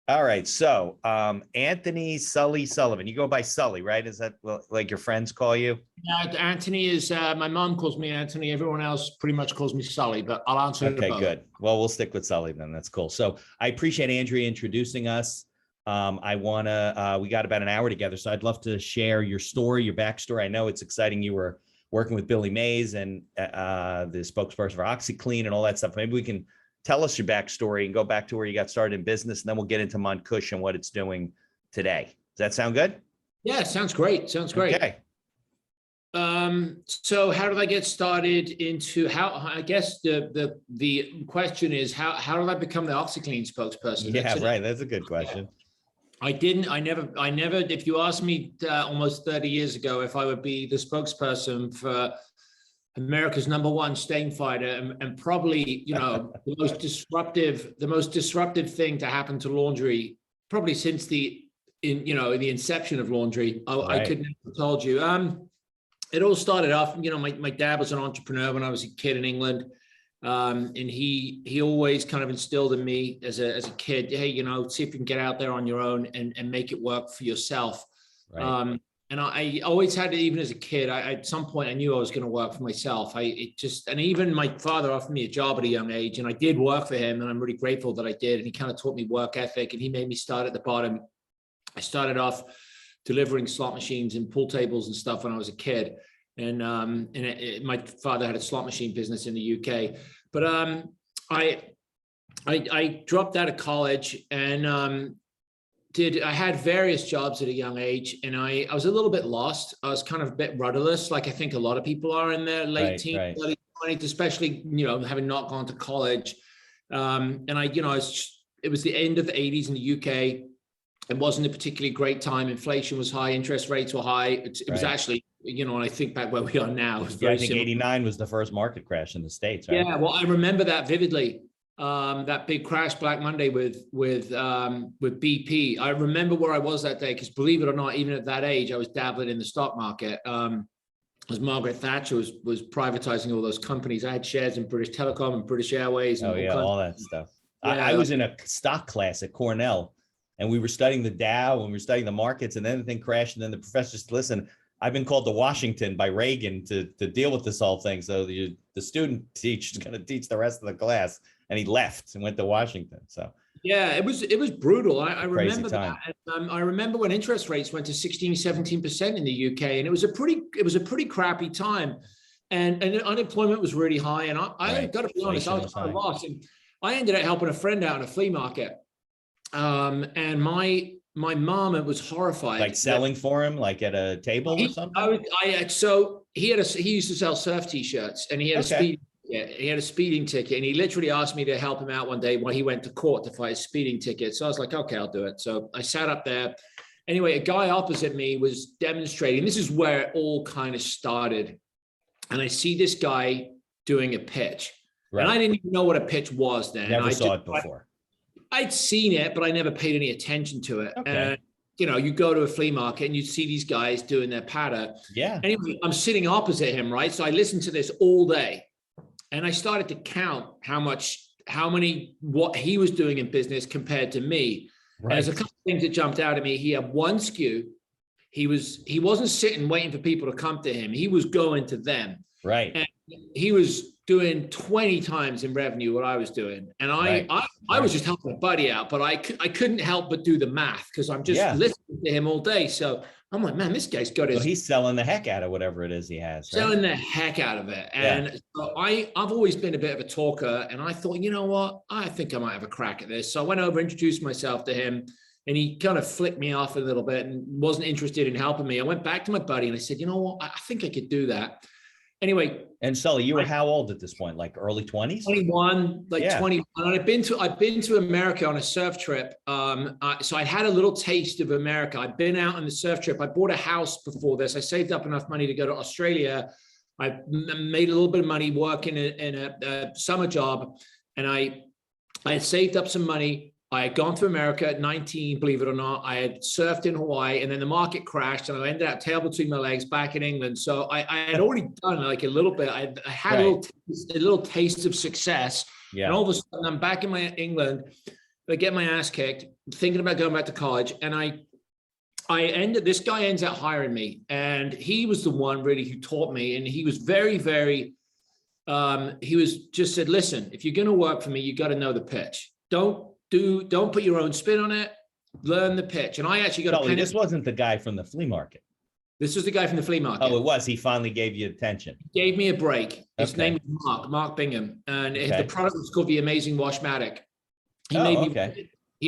All right. So, Anthony Sully Sullivan, you go by Sully, right? Is that like your friends call you? Anthony is, my mom calls me Anthony. Everyone else pretty much calls me Sully, but I'll answer Okay, both. good. Well, we'll stick with Sully then. That's cool. So I appreciate Andrea introducing us. We got about an hour together, so I'd love to share your story, your backstory. I know it's exciting. You were working with Billy Mays and the spokesperson for Oxiclean and all that stuff. Maybe we can tell us your backstory and go back to where you got started in business, and then we'll get into Montkush and what it's doing today. Does that sound good? Yeah, sounds great. Sounds great. Okay. So how did I get started into I guess the question is how did I become the Oxiclean spokesperson? Yeah, right. That's a good question. I never, if you asked me almost 30 years ago, if I would be the spokesperson for America's #1 stain fighter and probably, the most disruptive thing to happen to laundry, probably since the inception of laundry, I couldn't have told you. It all started off, my dad was an entrepreneur when I was a kid in England. And he always kind of instilled in me as a kid, hey, see if you can get out there on your own and make it work for yourself. Right. And I always had it, even as a kid, at some point I knew I was going to work for myself. And even my father offered me a job at a young age, and I did work for him, and I'm really grateful that I did. And he kind of taught me work ethic, and he made me start at the bottom. I started off delivering slot machines and pool tables and stuff when I was a kid. And my father had a slot machine business in the UK, but I dropped out of college and I had various jobs at a young age, and I was a little bit lost. I was kind of a bit rudderless, like I think a lot of people are in their late teens, early 20s, especially having not gone to college. And it was the end of the 80s in the UK. It wasn't a particularly great time. Inflation was high, interest rates were high. It was actually, when I think back where we are now, it was very similar. 89 was the first market crash in the States, right? Yeah, well, I remember that vividly. That big crash, Black Monday with BP. I remember where I was that day because, believe it or not, even at that age, I was dabbling in the stock market. As Margaret Thatcher was privatizing all those companies, I had shares in British Telecom and British Airways. And all that stuff. Yeah, I was in a stock class at Cornell. And we were studying the Dow and we were studying the markets, and then the thing crashed. And then the professor said, listen, I've been called to Washington by Reagan to deal with this whole thing. So the student teacher is going to teach the rest of the class. And he left and went to Washington. So yeah, it was brutal. I remember that. And, I remember when interest rates went to 16, 17% in the UK, and it was a pretty crappy time. And unemployment was really high. And I got to be honest, I was kind of lost. And I ended up helping a friend out in a flea market. And my mom, it was horrified. Like selling for him, like at a table or something? So he used to sell surf t-shirts, and he had a speeding ticket, and he literally asked me to help him out one day while he went to court to fight a speeding ticket. So I was like, okay, I'll do it. So I sat up there. Anyway, a guy opposite me was demonstrating. This is where it all kind of started. And I see this guy doing a pitch. Right. And I didn't even know what a pitch was then. Never saw it before. I'd seen it, but I never paid any attention to it. Okay. And, you go to a flea market and you see these guys doing their patter. Yeah. Anyway, I'm sitting opposite him, right? So I listened to this all day, and I started to count what he was doing in business compared to me. Right. There's a couple of things that jumped out at me. He had one SKU. He wasn't sitting waiting for people to come to him. He was going to them. Right. And he was doing 20 times in revenue what I was doing. And I was just helping a buddy out, but I couldn't help but do the math because I'm just listening to him all day. So I'm like, man, this guy's got his... So he's selling the heck out of whatever it is he has. Right? Selling the heck out of it. And so I've always been a bit of a talker, and I thought, you know what? I think I might have a crack at this. So I went over, introduced myself to him, and he kind of flicked me off a little bit and wasn't interested in helping me. I went back to my buddy and I said, you know what? I think I could do that. Anyway. And Sully, you were how old at this point? Like early 20s? 21, 21. And I've been to America on a surf trip. So I had a little taste of America. I'd been out on the surf trip. I bought a house before this. I saved up enough money to go to Australia. I made a little bit of money working in a summer job. And I had saved up some money. I had gone to America at 19, believe it or not. I had surfed in Hawaii, and then the market crashed, and I ended up tail between my legs back in England. So I had already done like a little bit. I had a little taste of success. Yeah. And all of a sudden, I'm back in England. I get my ass kicked, thinking about going back to college. And this guy ends up hiring me. And he was the one really who taught me. And he was very, very, he was just said, listen, if you're going to work for me, you got to know the pitch. Don't put your own spin on it. Learn the pitch. And I actually got Sully, this wasn't the guy from the flea market. This was the guy from the flea market. Oh, it was. He finally gave you attention. He gave me a break. His name was Mark Bingham. And the product was called the Amazing Washmatic. He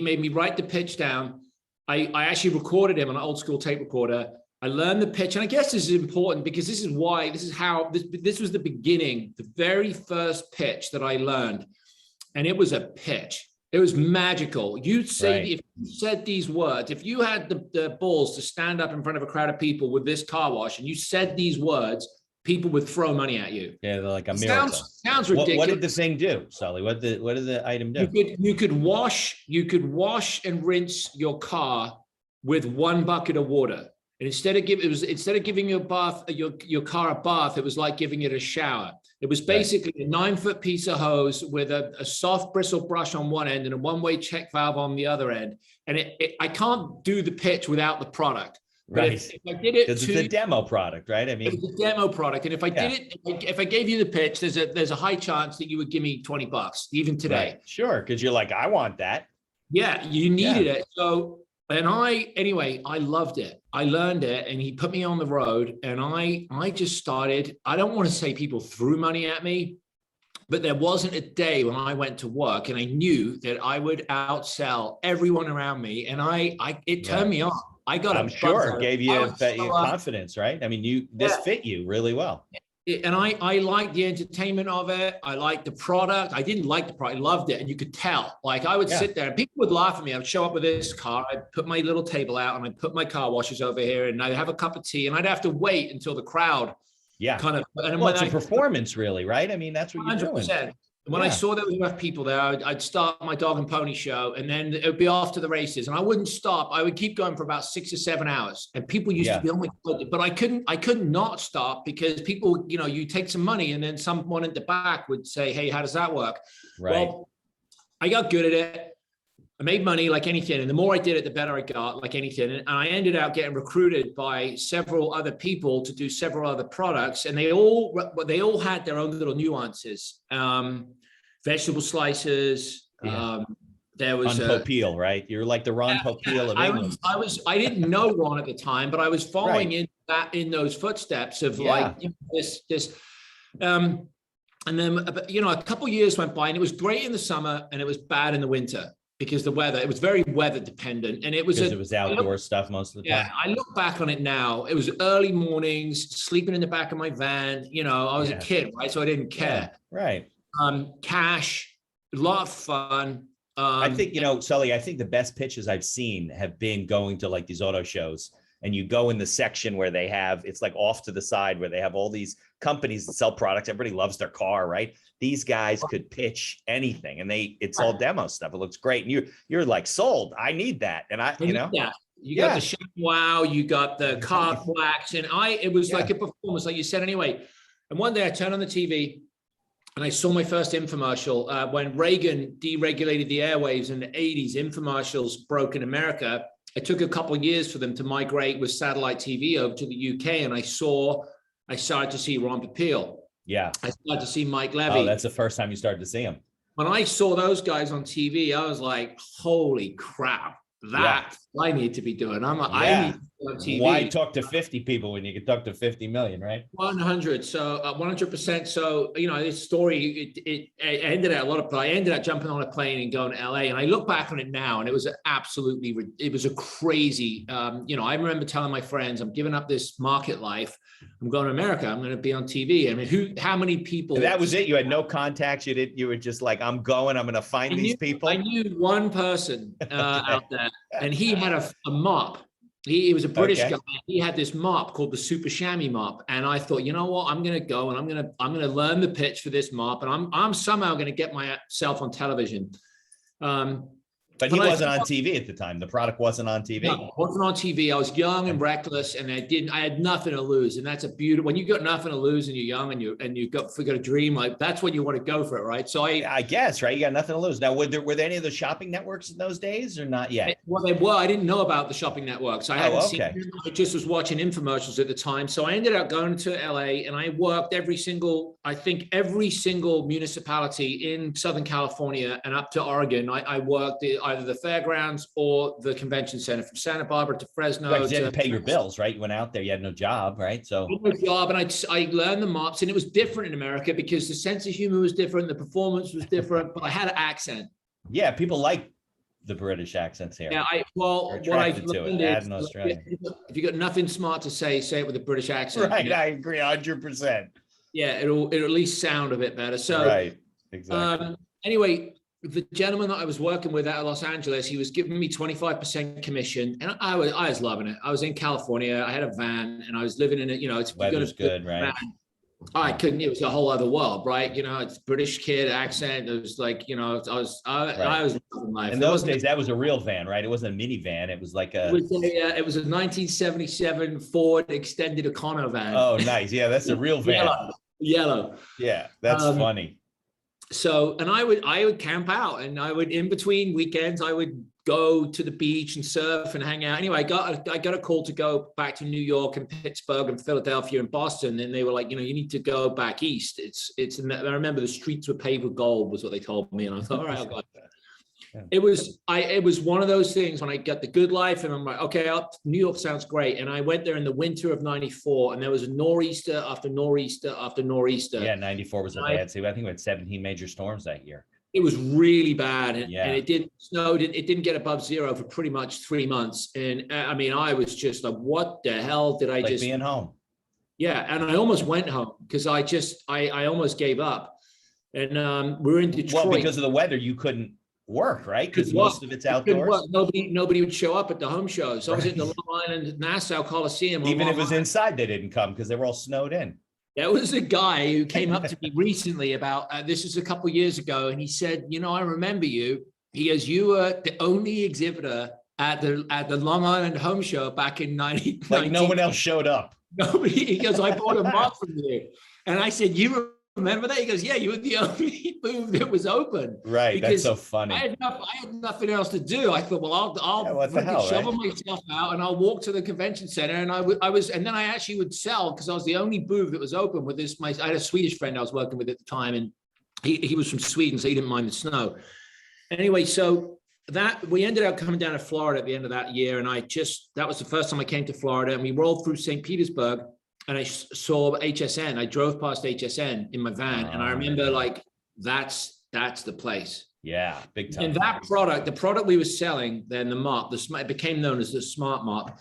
made me write the pitch down. I actually recorded him on an old school tape recorder. I learned the pitch. And I guess this is important because this was the beginning, the very first pitch that I learned. And it was a pitch. It was magical. You'd say, if you said these words, if you had the balls to stand up in front of a crowd of people with this car wash and you said these words, people would throw money at you. Yeah, they're like a miracle. Sounds ridiculous. What did the thing do, Sully? What did the item do? You could wash and rinse your car with 1 bucket of water. And instead of giving your car a bath, it was like giving it a shower. It was basically a 9-foot piece of hose with a soft bristle brush on one end and a one-way check valve on the other end. And I can't do the pitch without the product. But if I did it, because it's a demo product, right? I mean, it's a demo product. And if I did it, if I gave you the pitch, there's a high chance that you would give me $20 even today. Right. Sure, because you're like, I want that. Yeah, you needed it. So. And I loved it. I learned it, and he put me on the road, and I just started. I don't want to say people threw money at me, but there wasn't a day when I went to work and I knew that I would outsell everyone around me, and it turned me on. I'm sure it gave you confidence, right? I mean, this fit you really well. And I liked the entertainment of it. I liked the product. I didn't like the product. I loved it. And you could tell. Like I would sit there and people would laugh at me. I would show up with this car. I'd put my little table out and I'd put my car washers over here and I'd have a cup of tea and I'd have to wait until the crowd kind of. And well, it's a performance really, right? I mean, that's what you're 100%. Doing. When I saw there was enough people there, I'd start my dog and pony show and then it would be off to the races and I wouldn't stop. I would keep going for about 6 or 7 hours and people used to be, oh my God, but I couldn't not stop because people, you take some money and then someone at the back would say, hey, how does that work? Right. Well, I got good at it. I made money like anything. And the more I did it, the better I got like anything. And I ended up getting recruited by several other people to do several other products. And they all had their own little nuances. Vegetable slices. There was Ron Popeil, right? You're like the Ron Popeil of England. I didn't know Ron at the time, but I was following in those footsteps of this. And then, a couple of years went by and it was great in the summer and it was bad in the winter. Because the weather, it was very weather dependent. And it was outdoor stuff most of the time. Yeah, I look back on it now. It was early mornings, sleeping in the back of my van. I was a kid, right? So I didn't care. Yeah, right. Cash, a lot of fun. I think, Sully, I think the best pitches I've seen have been going to like these auto shows and you go in the section where they have, it's like off to the side where they have all these companies that sell products. Everybody loves their car, right? These guys could pitch anything and it's all demo stuff. It looks great. And you're like sold. I need that. And you got the Chef Wow, you got the car flax. And it was like a performance, like you said, anyway. And one day I turned on the TV and I saw my first infomercial when Reagan deregulated the airwaves in the 80s. Infomercials broke in America. It took a couple of years for them to migrate with satellite TV over to the UK. And I started to see Ron Popeil. Yeah. I started to see Mike Levy. Oh, that's the first time you started to see him. When I saw those guys on TV, I was like, holy crap, that I need to be doing. I'm like, I need to be on TV. Why talk to 50 people when you can talk to 50 million, right? 100. So 100%. So, this story, it ended up I ended up jumping on a plane and going to LA. And I look back on it now and it was it was a crazy, I remember telling my friends, I'm giving up this market life. I'm going to America. I'm going to be on TV. I mean, how many people? And that was it. You had no contacts. You were just like, I'm going to find these people. I knew one person out there and he had a mop. He was a British guy. He had this mop called the Super Chamois mop. And I thought, you know what, I'm going to go and I'm going to learn the pitch for this mop. And I'm somehow going to get myself on television. But he wasn't on TV at the time. The product wasn't on TV. No, it wasn't on TV. I was young and reckless, and I had nothing to lose. And that's a beautiful, when you got nothing to lose and you're young and you got a dream, like that's when you want to go for it, right? So I guess, right? You got nothing to lose. Now, were there any of the shopping networks in those days or not yet? Well, they were. I didn't know about the shopping networks. I hadn't seen them. I just was watching infomercials at the time. So I ended up going to LA, and I worked every single municipality in Southern California and up to Oregon. I worked at either the fairgrounds or the convention center, from Santa Barbara to Fresno. Right, you had to pay your bills, right? You went out there, you had no job, right? So no job, and I learned the mops, and it was different in America because the sense of humor was different, the performance was different, but I had an accent. Yeah, people like the British accents here. Yeah, what I learned is, if you got nothing smart to say it with a British accent. Right, I agree 100%. Yeah, it'll at least sound a bit better. So right, exactly. Anyway, the gentleman that I was working with out of Los Angeles, he was giving me 25% commission, and I was loving it. I was in California, I had a van, and I was living in it. It's weather's good, right? I couldn't. It was a whole other world, right? It's British kid accent. It was like, I was loving life. In those days, that was a real van, right? It wasn't a minivan. It was like it was a 1977 Ford extended Econo van. Oh, nice. Yeah, that's a real van. Yellow. Yeah, that's funny. So, and I would camp out, and in between weekends, I would go to the beach and surf and hang out. Anyway, I got a call to go back to New York and Pittsburgh and Philadelphia and Boston. And they were like, you need to go back east. I remember the streets were paved with gold was what they told me. And I thought, all right, I'll go. It was one of those things when I got the good life, and I'm like, okay, New York sounds great. And I went there in the winter of '94, and there was a nor'easter after nor'easter after nor'easter. Yeah, '94 was a bad season. I think we had 17 major storms that year. It was really bad, and it didn't snow. It didn't get above zero for pretty much 3 months. And I mean, I was just like, what the hell did I just being home? Yeah, and I almost went home because I almost gave up. And we were in Detroit. Well, because of the weather, you couldn't work, right? Because most of it's outdoors. Nobody would show up at the home shows. I was in the Long Island Nassau Coliseum. Even if it was inside, they didn't come because they were all snowed in. There was a guy who came up to me recently about this is a couple of years ago, and he said, I remember you. He goes, you were the only exhibitor at the Long Island home show back in 19. Like no one else showed up. Nobody. He goes, I bought a mug from you, and I said, you remember that? He goes, yeah, you were the only booth that was open. Right. That's so funny. I had nothing else to do. I thought, well, I'll shovel myself out and I'll walk to the convention center. And and then I actually would sell because I was the only booth that was open with this. I had a Swedish friend I was working with at the time, and he was from Sweden, so he didn't mind the snow. Anyway, so we ended up coming down to Florida at the end of that year. And that was the first time I came to Florida, and we rolled through St. Petersburg. And I saw HSN. I drove past HSN in my van, and I remember like that's the place. Yeah, big time. And that product, the product we were selling, then the mop, it became known as the Smart Mop.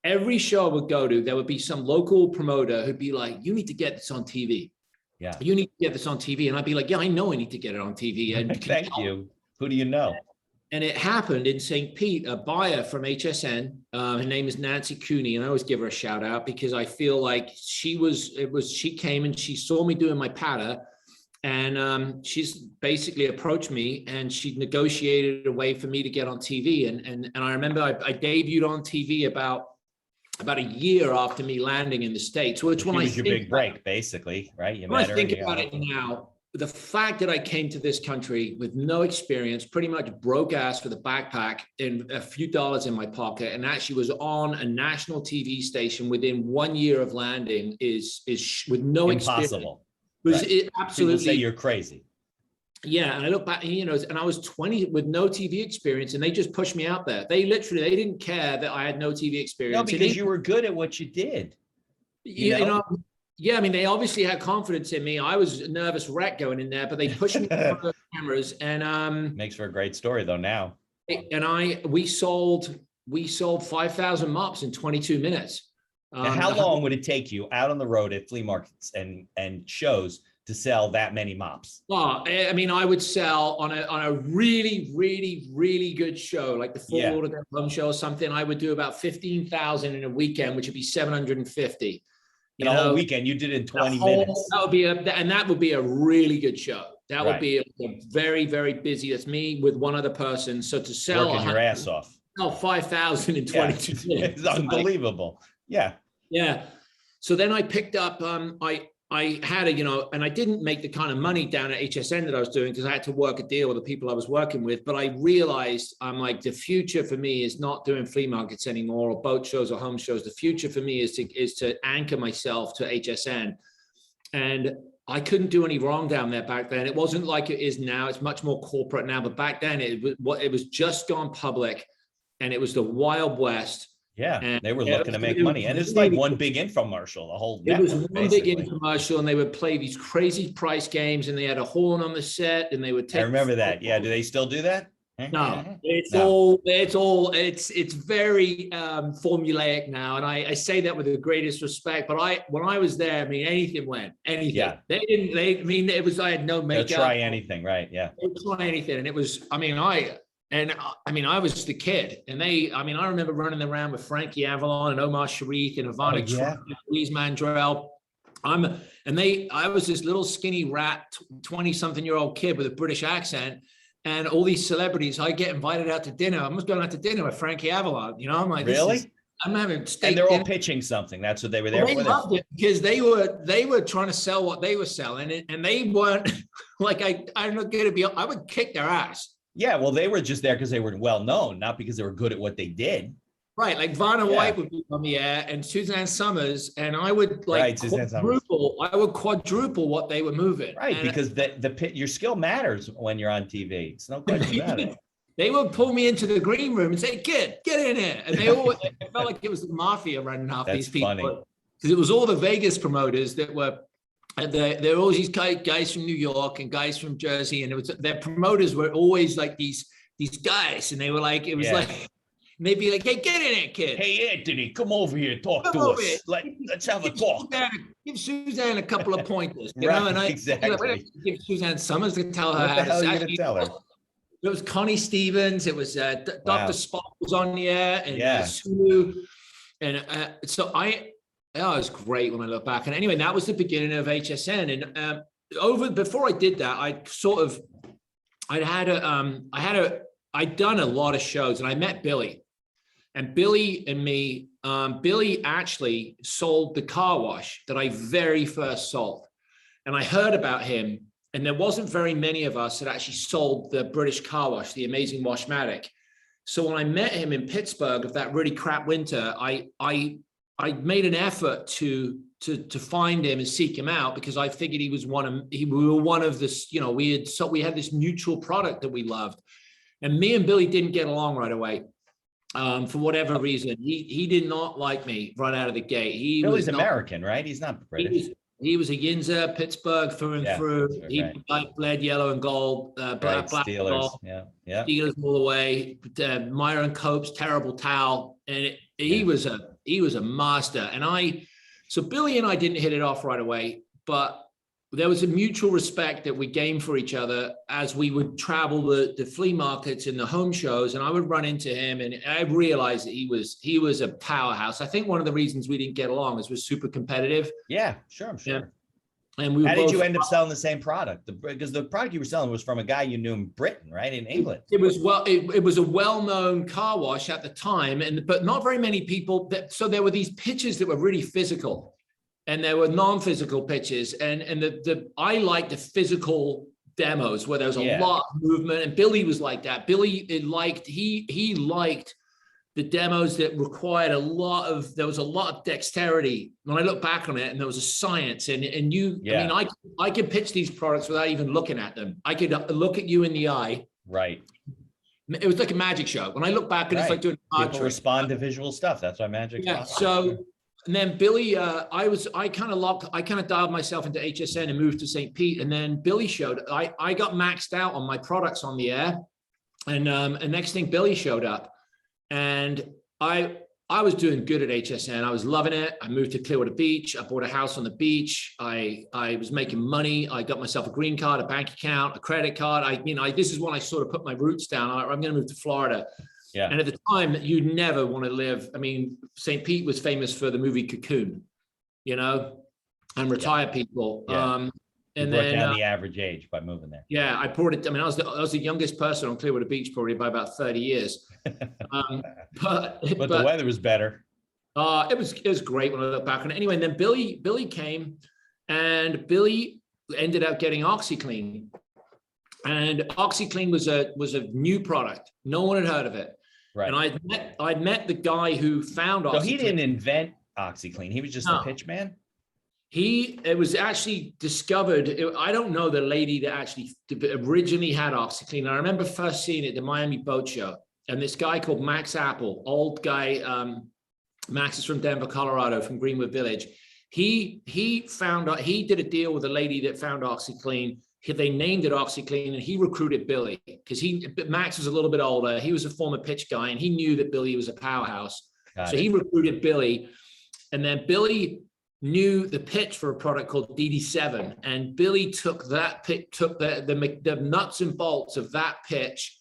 Every show I would go to, there would be some local promoter who'd be like, "You need to get this on TV." Yeah, you need to get this on TV, and I'd be like, "Yeah, I know I need to get it on TV." And thank you. Who do you know? And it happened in St. Pete, a buyer from HSN. Her name is Nancy Cooney, and I always give her a shout out because I feel like she came and she saw me doing my patter, and she's basically approached me and she negotiated a way for me to get on TV. And I remember I debuted on TV about a year after me landing in the States, which when was your big break, basically, right? When I think about it now, the fact that I came to this country with no experience, pretty much broke ass with a backpack and a few dollars in my pocket, and actually was on a national TV station within 1 year of landing is with no impossible. Experience. It absolutely. People say you're crazy. Yeah, and I look back, and I was 20 with no TV experience, and they just pushed me out there. They didn't care that I had no TV experience. No, because you were good at what you did. You know? Yeah, I mean, they obviously had confidence in me. I was a nervous wreck going in there, but they pushed me in front of the cameras, and makes for a great story though now. And we sold 5,000 mops in 22 minutes. Now, how long would it take you out on the road at flea markets and shows to sell that many mops? Oh, I mean, I would sell on a really, really, really good show, like the Fort Lauderdale Home Show or something. I would do about 15,000 in a weekend, which would be 750. In a whole weekend, you did it in 20 minutes. That would be a really good show. That would be very, very busy. That's me with one other person. So to sell working your ass off. Sell 5,000 in 22 minutes. It's unbelievable. Yeah. Yeah. So then I picked up, I had and I didn't make the kind of money down at HSN that I was doing because I had to work a deal with the people I was working with. But I realized I'm like, the future for me is not doing flea markets anymore or boat shows or home shows. The future for me is to anchor myself to HSN. And I couldn't do any wrong down there back then. It wasn't like it is now. It's much more corporate now. But back then it was just gone public and it was the Wild West. Yeah, and they were looking to make money. And it's like one big infomercial, the whole network. It was one big infomercial, and they would play these crazy price games, and they had a horn on the set, and they would take. I remember that. Yeah, do they still do that? No, it's very formulaic now, and I say that with the greatest respect. But when I was there, I mean, anything went, anything. Yeah. I had no makeup. They'll try anything, right? Yeah. They would try anything, and it was. I was the kid, and I remember running around with Frankie Avalon and Omar Sharif and Ivana Trump, Louise Mandrell. I was this little skinny rat, 20-something-year-old kid with a British accent, and all these celebrities. I get invited out to dinner. I was going out to dinner with Frankie Avalon. I'm like, really? I'm having steak. And they're all pitching something. That's what they were there for. They loved it because they were trying to sell what they were selling, and they weren't like I'm not going to be. I would kick their ass. Yeah, well, they were just there because they were well known, not because they were good at what they did. Right, like Vanna White would be on the air, and Suzanne Summers, and I would quadruple what they were moving. Right, and because your skill matters when you're on TV. It's no question about it. They would pull me into the green room and say, "Kid, get in here," and it felt like it was the mafia running off these people. Because it was all the Vegas promoters that were. And there were always these guys from New York and guys from Jersey, and their promoters were always like these guys, and they were like, it was like, and they'd be like, "Hey, get in here, kid. Hey, Anthony, come over here, talk to us. Let's have a talk. Give Suzanne a couple of pointers, you know." And exactly. Give Suzanne Summers to tell her how to tell her. It was Connie Stevens. It was Dr. Spock was on the air, and Sulu, and so it was great when I look back. And anyway, that was the beginning of HSN. And before I did that, I'd done a lot of shows, and I met Billy. And Billy and me, Billy actually sold the car wash that I very first sold. And I heard about him, and there wasn't very many of us that actually sold the British car wash, the Amazing Washmatic. So when I met him in Pittsburgh of that really crap winter, I made an effort to find him and seek him out because I figured we were one of this, we had this mutual product that we loved. And me and Billy didn't get along right away. For whatever reason. He did not like me right out of the gate. Billy's American, right? He's not British. He was a Yinzer, Pittsburgh through and through. He bled yellow and gold, black Steelers. Gold, Steelers all the way. Myron Cope's terrible towel, and he was a master. And so Billy and I didn't hit it off right away, but there was a mutual respect that we gained for each other as we would travel the flea markets and the home shows, and I would run into him, and I realized that he was a powerhouse. I think one of the reasons we didn't get along is we're super competitive. Yeah, sure, I'm sure. And how did you end up selling the same product? Because the product you were selling was from a guy you knew in Britain, right? In England. It was a well-known car wash at the time, but not very many people. So there were these pitches that were really physical, and there were non-physical pitches, and I liked the physical demos where there was a lot of movement, and Billy was like that. Billy liked the demos that required there was a lot of dexterity. When I look back on it, and there was a science, I could pitch these products without even looking at them. I could look at you in the eye. Right. It was like a magic show. When I look back, and it's like doing people respond to visual stuff. That's why magic. Yeah. So. And then Billy, I kind of dialed myself into HSN and moved to St. Pete. And then Billy showed, I got maxed out on my products on the air. And next thing, Billy showed up, and I was doing good at HSN. I was loving it. I moved to Clearwater Beach. I bought a house on the beach. I was making money. I got myself a green card, a bank account, a credit card. This is when I sort of put my roots down. I'm going to move to Florida. Yeah. And at the time, you never want to live. I mean, St. Pete was famous for the movie Cocoon, and retired people. Yeah. You And brought then down the average age by moving there. yeah, I brought it. I mean, I was the youngest person on Clearwater Beach probably by about 30 years. But the weather was better. It was great when I look back on it. Anyway, and then Billy came, and Billy ended up getting Oxiclean. And Oxiclean was a new product. No one had heard of it. Right. And I'd met the guy who found Oxiclean. So he didn't invent Oxiclean. He was just a pitchman. It was actually discovered. I don't know the lady that actually originally had Oxiclean. I remember first seeing it at the Miami Boat Show. And this guy called Max Apple, old guy, Max is from Denver, Colorado, from Greenwood Village. He found out, he did a deal with a lady that found Oxiclean. They named it Oxiclean, and he recruited Billy because Max was a little bit older. He was a former pitch guy, and he knew that Billy was a powerhouse. So he recruited Billy, and then Billy knew the pitch for a product called DD7, and Billy took that pitch, took the nuts and bolts of that pitch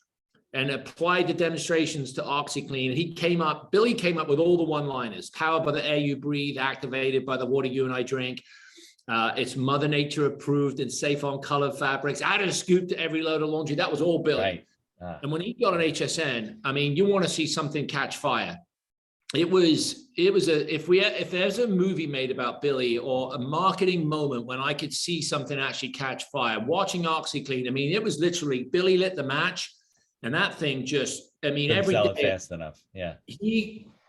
and applied the demonstrations to Oxiclean. And Billy came up with all the one-liners: powered by the air you breathe, activated by the water you and I drink. It's Mother Nature approved and safe on colored fabrics. Add a scoop to every load of laundry. That was all Billy. Right. And when he got on HSN, I mean, you want to see something catch fire. If there's a movie made about Billy or a marketing moment when I could see something actually catch fire, watching Oxiclean, I mean, it was literally Billy lit the match, and that thing just, I mean, every sell day it fast enough. Yeah.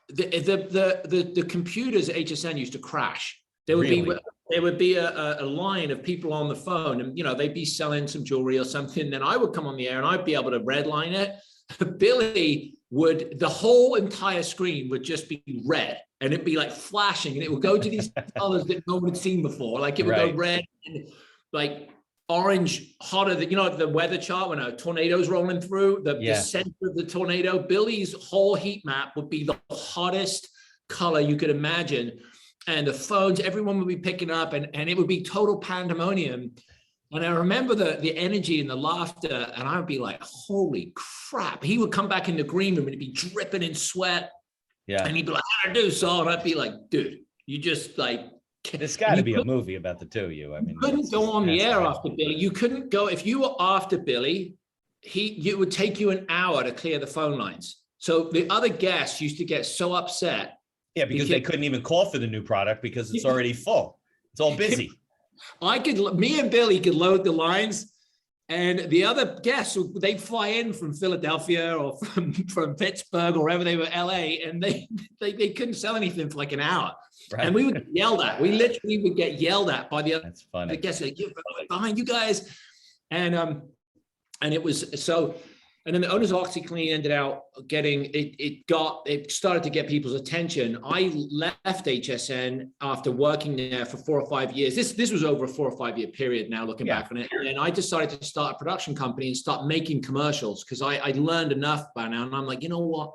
The computers at HSN used to crash. There would be a line of people on the phone, and they'd be selling some jewelry or something. Then I would come on the air and I'd be able to redline it. Billy the whole entire screen would just be red, and it'd be like flashing, and it would go to these colors that no one had seen before. Like it would go red, and like orange, hotter than, the weather chart when a tornado's rolling through the center of the tornado. Billy's whole heat map would be the hottest color you could imagine. And the phones, everyone would be picking up, and it would be total pandemonium. And I remember the energy and the laughter, and I would be like, holy crap. He would come back in the green room and he'd be dripping in sweat. Yeah. And he'd be like, how'd I do, Saul? And I'd be like, dude, you just like. There's got to be a movie about the two of you. I mean, you couldn't go on the air after Billy. You couldn't go, if you were after Billy, it would take you an hour to clear the phone lines. So the other guests used to get so upset. Yeah, because they couldn't even call for the new product because it's already full. It's all busy. Me and Billy could load the lines, and the other guests, they'd fly in from Philadelphia or from Pittsburgh or wherever they were, LA, and they couldn't sell anything for like an hour. Right. And we would get yelled at. We literally would get yelled at by the other guests. Like, you're behind you guys. And it was so. And then the owners of Oxiclean ended out getting it started to get people's attention. I left HSN after working there for 4 or 5 years. This was over a 4 or 5 year period now, looking back on it. And I decided to start a production company and start making commercials because I learned enough by now. And I'm like, you know what?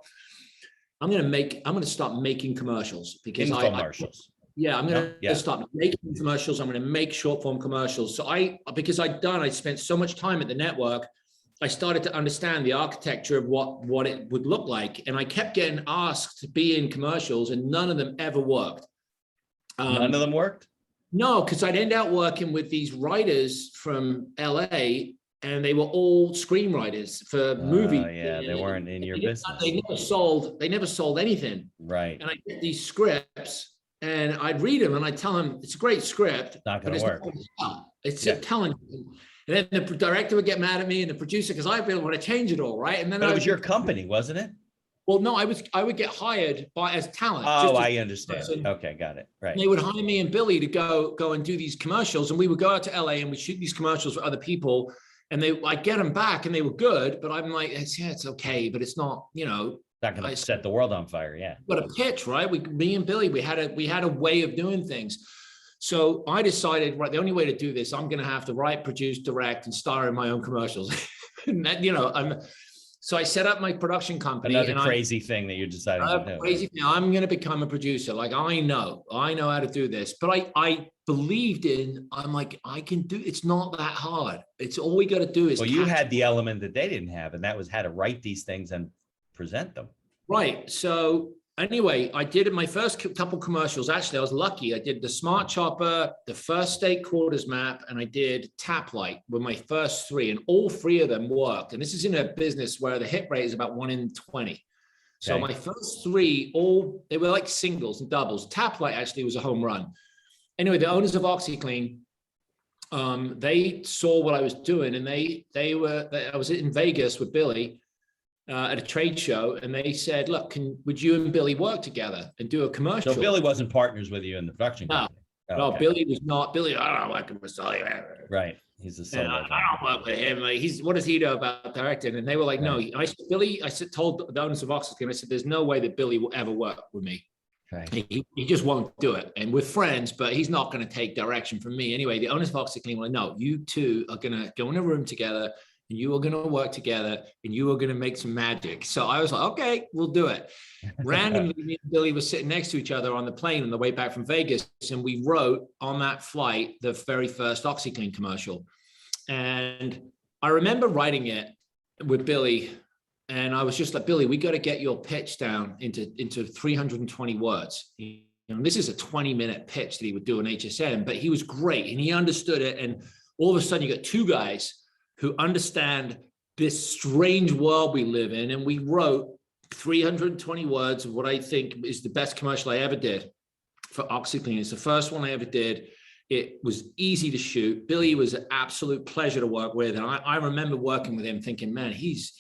I'm going to start making commercials because I'm going to start making commercials. I'm going to make short form commercials. So I spent so much time at the network, I started to understand the architecture of what it would look like. And I kept getting asked to be in commercials, and none of them ever worked. None of them worked? No, because I'd end up working with these writers from LA, and they were all screenwriters for movies. Yeah, they weren't in your business. They never sold anything. Right. And I get these scripts, and I'd read them, and I'd tell them, it's a great script. Not going to work. It's telling you. And then the director would get mad at me and the producer, because I really want to change it all, right? And then it was your company, wasn't it? Well, no, I would get hired as talent. Oh, I understand. Okay, got it. Right. And they would hire me and Billy to go and do these commercials, and we would go out to LA and we'd shoot these commercials for other people, and I'd get them back and they were good, but I'm like, it's okay, but it's not, not going to set the world on fire. Yeah. But a pitch, right? Me and Billy, we had a way of doing things. So I decided, right, the only way to do this, I'm going to have to write, produce, direct, and star in my own commercials. And that, so I set up my production company. Another crazy thing that you're deciding to do. Crazy thing. I'm going to become a producer. Like, I know how to do this. But I believed I'm like, I can do, it's not that hard. It's all we got to do is. Well, you had the element that they didn't have, and that was how to write these things and present them. Right. So anyway, I did my first couple commercials. Actually, I was lucky. I did the Smart Chopper, the First State Quarters Map, and I did Tap Light were my first three, and all three of them worked. And this is in a business where the hit rate is about 1 in 20. So my first three, they were like singles and doubles. Tap Light actually was a home run. Anyway, the owners of Oxiclean, they saw what I was doing, and I was in Vegas with Billy at a trade show, and they said, look, would you and Billy work together and do a commercial? So Billy wasn't partners with you in the production company? No, Billy was not. Billy, I don't work with Sully. Right. He's a solo. I don't work with him. What does he know about directing? And they were like, no. I told the owners of Oxiclean, I said, there's no way that Billy will ever work with me. Right. He just won't do it. And we're friends, but he's not going to take direction from me. Anyway, the owners of Oxiclean were like, no, you two are going to go in a room together, and you are going to work together, and you are going to make some magic. So I was like, okay, we'll do it. Randomly, me and Billy were sitting next to each other on the plane on the way back from Vegas, and we wrote on that flight the very first Oxiclean commercial. And I remember writing it with Billy, and I was just like, Billy, we got to get your pitch down into 320 words. This is a 20-minute pitch that he would do on HSN, but he was great, and he understood it. And all of a sudden, you got two guys who understand this strange world we live in. And we wrote 320 words of what I think is the best commercial I ever did for Oxiclean. It's the first one I ever did. It was easy to shoot. Billy was an absolute pleasure to work with. And I remember working with him thinking, man, he's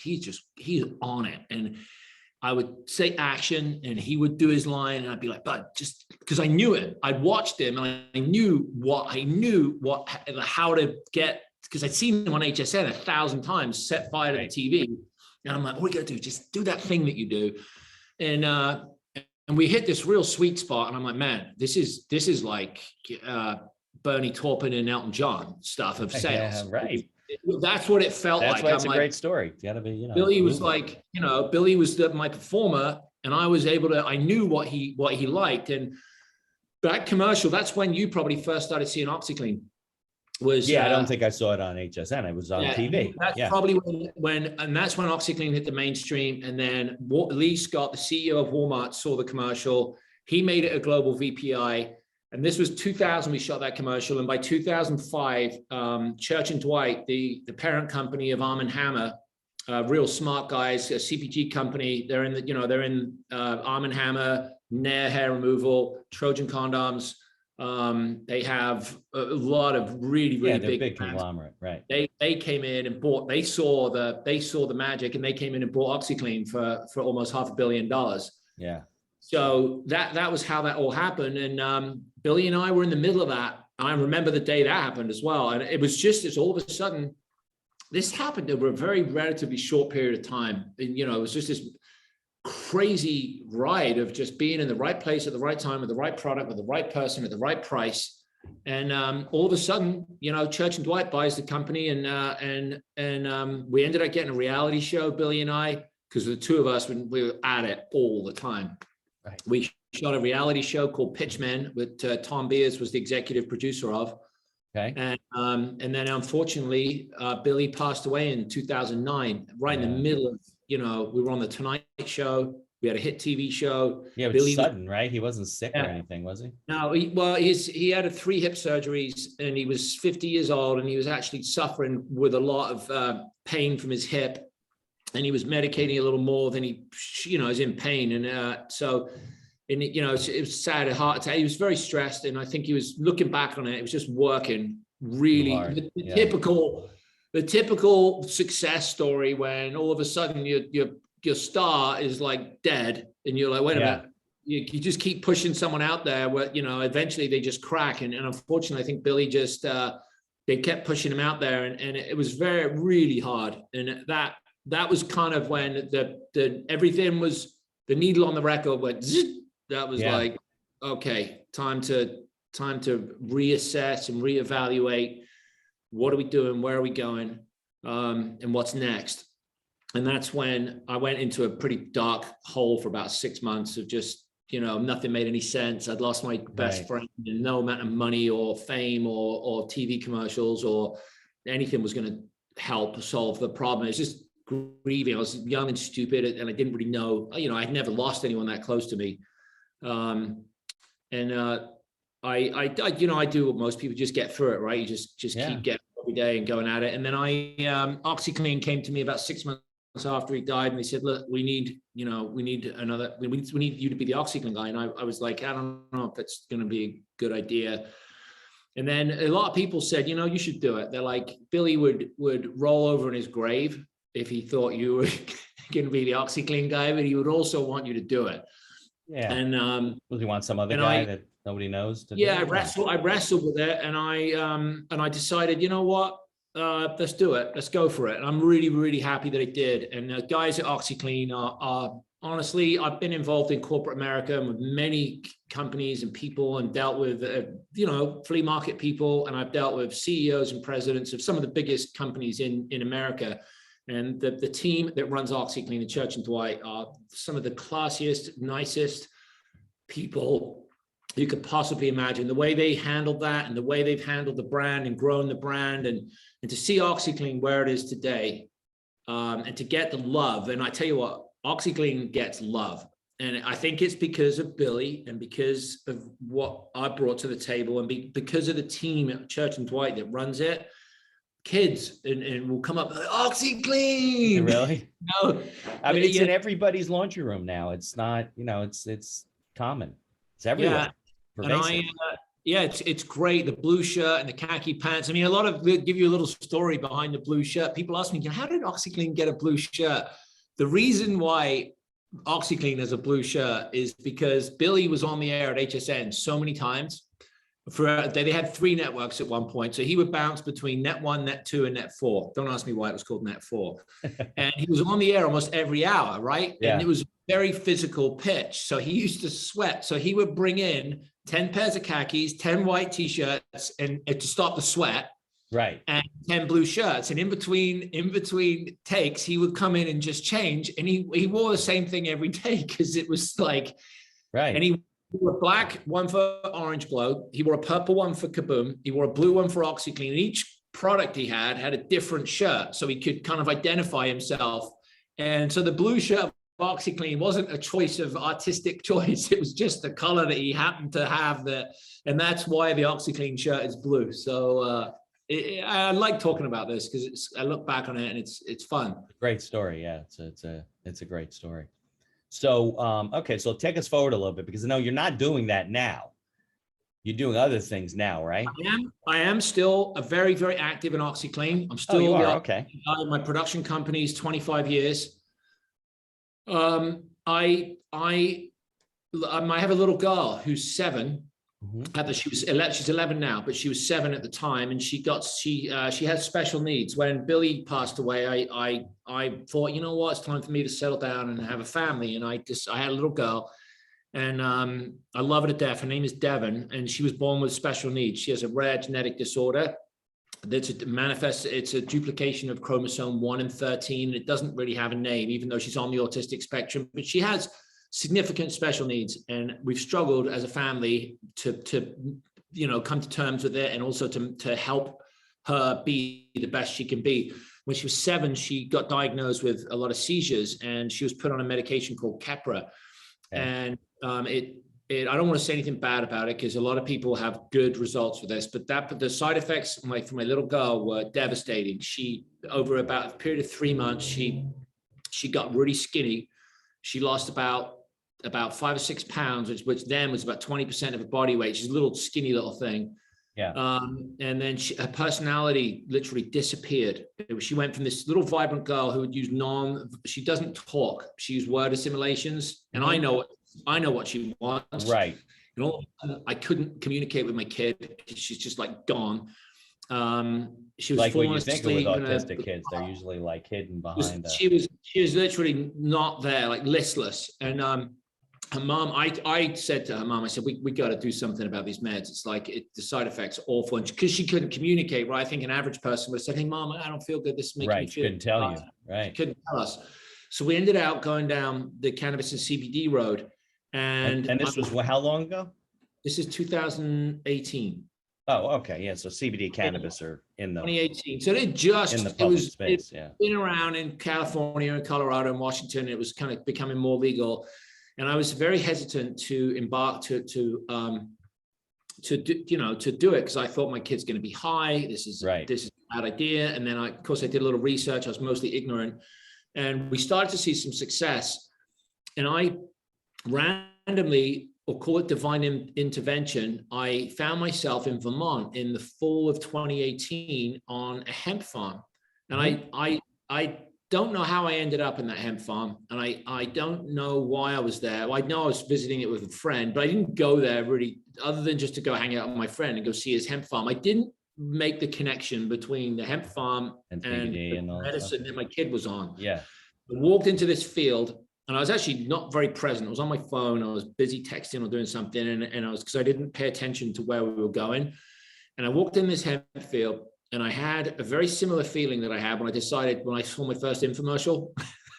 on it. And I would say action, and he would do his line, and I'd be like, bud, just because I knew it. I'd watched him, and I knew how to get, because I'd seen him on HSN 1,000 times, set fire to the TV. And I'm like, what are you going to do? Just do that thing that you do. And we hit this real sweet spot. And I'm like, man, this is like Bernie Taupin and Elton John stuff of sales. Yeah, right. That's what it felt like. That's why it's a great story. It's gotta be, Billy was like, Billy was my performer, and I was able to, I knew what he liked. And that commercial, that's when you probably first started seeing Oxiclean. I don't think I saw it on HSN. It was on TV. That's probably and that's when Oxiclean hit the mainstream. And then Lee Scott, the CEO of Walmart, saw the commercial. He made it a global VPI. And this was 2000, we shot that commercial. And by 2005, Church and Dwight, the parent company of Arm & Hammer, real smart guys, a CPG company, they're in Arm & Hammer, Nair hair removal, Trojan condoms. They have a lot of really big conglomerate, right? They came in and they saw the magic, and they came in and bought Oxiclean for almost $500 million. Yeah. So that was how that all happened. And Billy and I were in the middle of that. I remember the day that happened as well. And it was just all of a sudden, this happened over a very relatively short period of time. And, it was just this crazy ride of just being in the right place at the right time with the right product, with the right person at the right price. And all of a sudden, Church and Dwight buys the company, and we ended up getting a reality show, Billy and I, because the two of us, when we were at it all the time. Right. We shot a reality show called Pitchman with Tom Beers was the executive producer of. Okay. And then unfortunately, Billy passed away in 2009, right in the middle of, we were on the Tonight Show. We had a hit TV show. Yeah, Billy sudden, right? He wasn't sick or anything, was he? No, he had 3 hip surgeries, and he was 50 years old, and he was actually suffering with a lot of pain from his hip, and he was medicating a little more than he, is in pain. And it was sad, a heart attack. He was very stressed, and I think he was looking back on it. It was just working really the typical success story when all of a sudden your star is like dead, and you're like, wait a minute. You just keep pushing someone out there where, eventually they just crack. And unfortunately, I think Billy just, they kept pushing him out there, and it was really hard. And that was kind of when everything was, the needle on the record went, zzz, that was like, okay, time to reassess and reevaluate. What are we doing? Where are we going? And what's next? And that's when I went into a pretty dark hole for about 6 months of just, nothing made any sense. I'd lost my best friend, and no amount of money or fame or TV commercials or anything was going to help solve the problem. It's just grieving. I was young and stupid, and I didn't really know, I'd never lost anyone that close to me. I do what most people, just get through it, right? You just keep getting every day and going at it. And then Oxiclean came to me about 6 months after he died, and they said, look, we need you to be the Oxiclean guy. And I was like, I don't know if that's going to be a good idea. And then a lot of people said, you should do it. They're like, Billy would roll over in his grave if he thought you were going to be the Oxiclean guy, but he would also want you to do it. Yeah. And would you want some other guy that nobody knows to do it? I wrestled with it, and I decided, you know what? Let's do it. Let's go for it. And I'm really, really happy that I did. And the guys at Oxiclean are honestly, I've been involved in corporate America and with many companies and people, and dealt with, flea market people. And I've dealt with CEOs and presidents of some of the biggest companies in America. And the team that runs Oxiclean, the Church and Dwight, are some of the classiest, nicest people you could possibly imagine. The way they handled that, and the way they've handled the brand and grown the brand, and to see Oxiclean where it is today, and to get the love. And I tell you what, Oxiclean gets love. And I think it's because of Billy, and because of what I brought to the table, and because of the team at Church and Dwight that runs it. Kids and will come up, Oxiclean. Really? No, I mean, it's in everybody's laundry room now. It's not, it's common. It's everywhere. Yeah. And it's great. The blue shirt and the khaki pants. I mean, they'll give you a little story behind the blue shirt. People ask me, how did Oxiclean get a blue shirt? The reason why Oxiclean has a blue shirt is because Billy was on the air at HSN so many times. They had 3 networks at one point. So he would bounce between Net 1, Net 2, and Net 4. Don't ask me why it was called Net 4. And he was on the air almost every hour, right? Yeah. And it was a very physical pitch. So he used to sweat. So he would bring in 10 pairs of khakis, 10 white t-shirts, and to stop the sweat. Right. And 10 blue shirts. And in between takes, he would come in and just change. And he wore the same thing every day, because it was like, right. And he wore a black one for Orange Glow. He wore a purple one for Kaboom. He wore a blue one for Oxiclean. And each product he had a different shirt, so he could kind of identify himself. And so the blue shirt of Oxiclean wasn't a choice of artistic choice. It was just the color that he happened to have. And that's why the Oxiclean shirt is blue. So I like talking about this, because I look back on it and it's fun. Great story. Yeah, it's a great story. So, okay, so take us forward a little bit, because I know you're not doing that now. You're doing other things now, right? I am still a very, very active in Oxiclean. I'm still okay. My production company is 25 years. I have a little girl who's 7. Mm-hmm. She's 11 now, but she was 7 at the time, and she has special needs. When Billy passed away, I thought, you know what, it's time for me to settle down and have a family. And I had a little girl, and I love her to death. Her name is Devon, and she was born with special needs. She has a rare genetic disorder that's it's a duplication of chromosome 1 and 13. It doesn't really have a name, even though she's on the autistic spectrum, but she has significant special needs, and we've struggled as a family to come to terms with it, and also to help her be the best she can be. When she was 7, she got diagnosed with a lot of seizures, and she was put on a medication called Keppra. Okay. And I don't want to say anything bad about it, because a lot of people have good results with this, but the side effects for my little girl were devastating. She, over about a period of 3 months, she got really skinny. She lost about 5 or 6 pounds, which then was about 20% of her body weight. She's a little skinny little thing. Yeah. And then her personality literally disappeared. She went from this little vibrant girl who would use she doesn't talk. She used word assimilations. And I know what she wants. Right. And all of a sudden, I couldn't communicate with my kid. She's just like gone. She was like what you think asleep with autistic kids, they're usually like hidden behind. She was literally not there, like listless. And her mom, I said to her mom, I said, we got to do something about these meds. It's like the side effects are awful. And because she couldn't communicate, right? I think an average person would have said, hey, Mom, I don't feel good. This is making me feel. She couldn't tell you. Right. She couldn't tell us. So we ended up going down the cannabis and CBD road. And this was how long ago? This is 2018. Oh, okay. Yeah. So CBD cannabis are in the 2018. So it public was space. Yeah. been around in California and Colorado and Washington. It was kind of becoming more legal, and I was very hesitant to embark to do it, because I thought my kid's going to be high. This is a bad idea. And then of course I did a little research. I was mostly ignorant, and we started to see some success. And I randomly, or call it divine intervention, I found myself in Vermont in the fall of 2018 on a hemp farm. And I don't know how I ended up in that hemp farm. And I don't know why I was there. Well, I know I was visiting it with a friend, but I didn't go there really, other than just to go hang out with my friend and go see his hemp farm. I didn't make the connection between the hemp farm and the medicine that my kid was on. Yeah. I walked into this field, and I was actually not very present. I was on my phone. I was busy texting or doing something. And I was, because I didn't pay attention to where we were going. And I walked in this hemp field, and I had a very similar feeling that I had when I saw my first infomercial,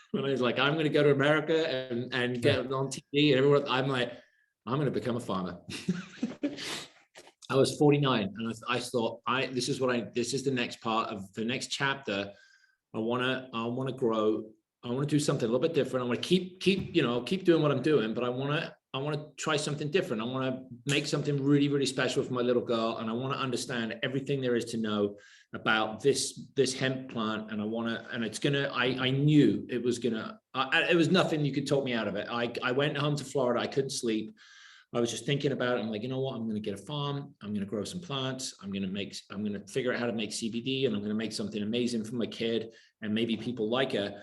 when I was like, I'm going to go to America and get on TV and everyone, I'm like, I'm going to become a farmer. I was 49, and I thought, this is the next part of the next chapter. I want to grow. I want to do something a little bit different. I want to keep doing what I'm doing, but I want to try something different. I want to make something really, really special for my little girl. And I want to understand everything there is to know about this hemp plant. And I knew it was it was nothing you could talk me out of it. I went home to Florida. I couldn't sleep. I was just thinking about it. I'm like, you know what? I'm going to get a farm. I'm going to grow some plants. I'm going to figure out how to make CBD, and I'm going to make something amazing for my kid, and maybe people like it.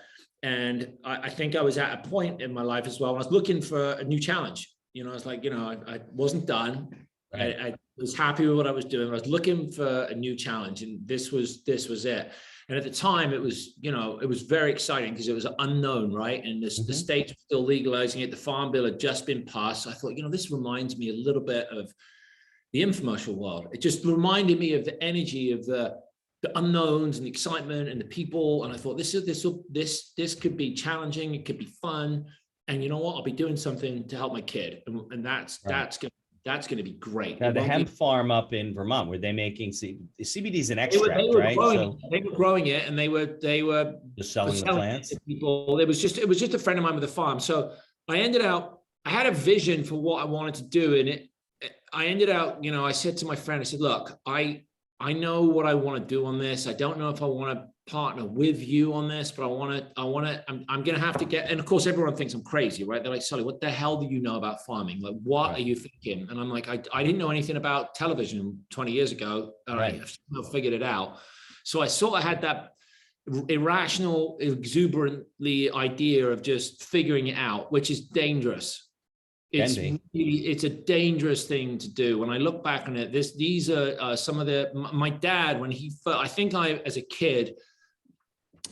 And I think I was at a point in my life as well, when I was looking for a new challenge. I was like, I wasn't done. Right. I was happy with what I was doing. I was looking for a new challenge, and this was it. And at the time, it was very exciting because it was unknown, right? And the states were still legalizing it. The Farm Bill had just been passed. So I thought, this reminds me a little bit of the infomercial world. It just reminded me of the energy of the unknowns and the excitement and the people. And I thought this could be challenging. It could be fun. And you know what? I'll be doing something to help my kid. And that's going to be great. Now, the hemp farm up in Vermont, were they making CBD is an extract, right? They were growing it, and they were just selling the plants to people. It was just a friend of mine with a farm. So I had a vision for what I wanted to do. And I ended up, I said to my friend, I said, look, I know what I want to do on this. I don't know if I want to partner with you on this, but I'm going to have to get, and of course everyone thinks I'm crazy, right? They're like, Sully, what the hell do you know about farming? Like, what are you thinking? And I'm like, I didn't know anything about television 20 years ago. And I've figured it out. So I sort of had that irrational, exuberantly idea of just figuring it out, which is dangerous. It's a dangerous thing to do. When I look back on it, these are some of my dad, when as a kid,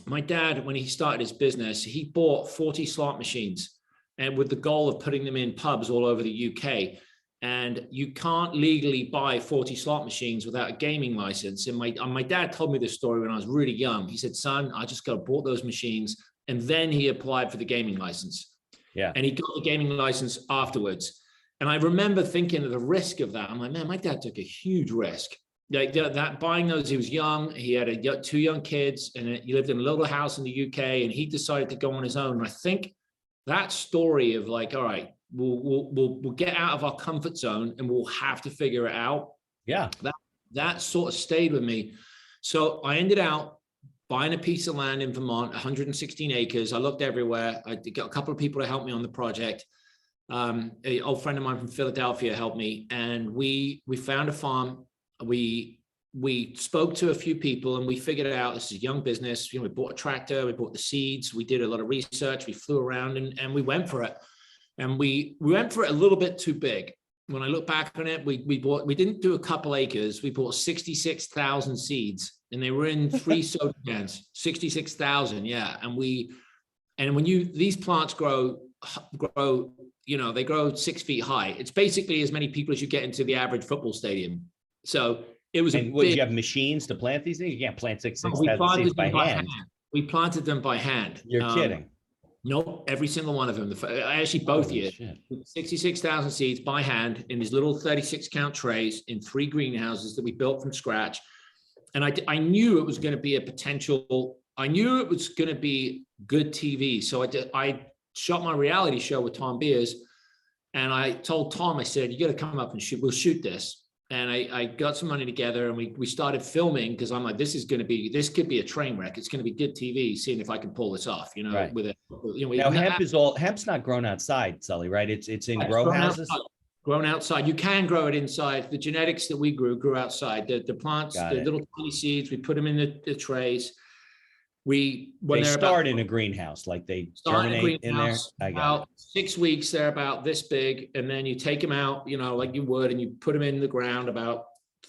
my dad, when he started his business, he bought 40 slot machines, and with the goal of putting them in pubs all over the UK. And you can't legally buy 40 slot machines without a gaming license. And my dad told me this story when I was really young. He said, son, I just bought those machines. And then he applied for the gaming license. Yeah. And he got the gaming license afterwards. And I remember thinking of the risk of that. I'm like, man, my dad took a huge risk. Like that buying those, he was young. He had two young kids, and he lived in a little house in the UK, and he decided to go on his own. And I think that story of like, all right, we'll get out of our comfort zone, and we'll have to figure it out. Yeah. That sort of stayed with me. So I ended out buying a piece of land in Vermont, 116 acres. I looked everywhere. I got a couple of people to help me on the project. An old friend of mine from Philadelphia helped me, and we found a farm. We spoke to a few people, and we figured out this is a young business. We bought a tractor, we bought the seeds, we did a lot of research, we flew around, and we went for it. And we went for it a little bit too big. When I look back on it, we didn't do a couple acres. We bought 66,000 seeds, and they were in 3 soda cans. 66,000, yeah. And when these plants grow, they grow 6 feet high. It's basically as many people as you get into the average football stadium. So it was. And would you have machines to plant these things? You can't plant 66,000 seeds by hand. We planted them by hand. You're kidding. Nope, every single one of them. Actually, both Holy years. shit. 66,000 seeds by hand in these little 36 count trays in 3 greenhouses that we built from scratch. And I knew it was going to be a potential, I knew it was going to be good TV. So I shot my reality show with Tom Beers, and I told Tom, I said, you got to come up and shoot, we'll shoot this. And I got some money together, and we started filming, because I'm like, this could be a train wreck. It's going to be good TV, seeing if I can pull this off, Right. with it. Now, hemp's not grown outside, Sully, right? It's in grow houses. Grown outside. You can grow it inside. The genetics that we grew outside. The plants, the little tiny seeds, we put them in the trays. When they start in a greenhouse, like they germinate in there. I got about 6 weeks, they're about this big, and then you take them out, like you would, and you put them in the ground about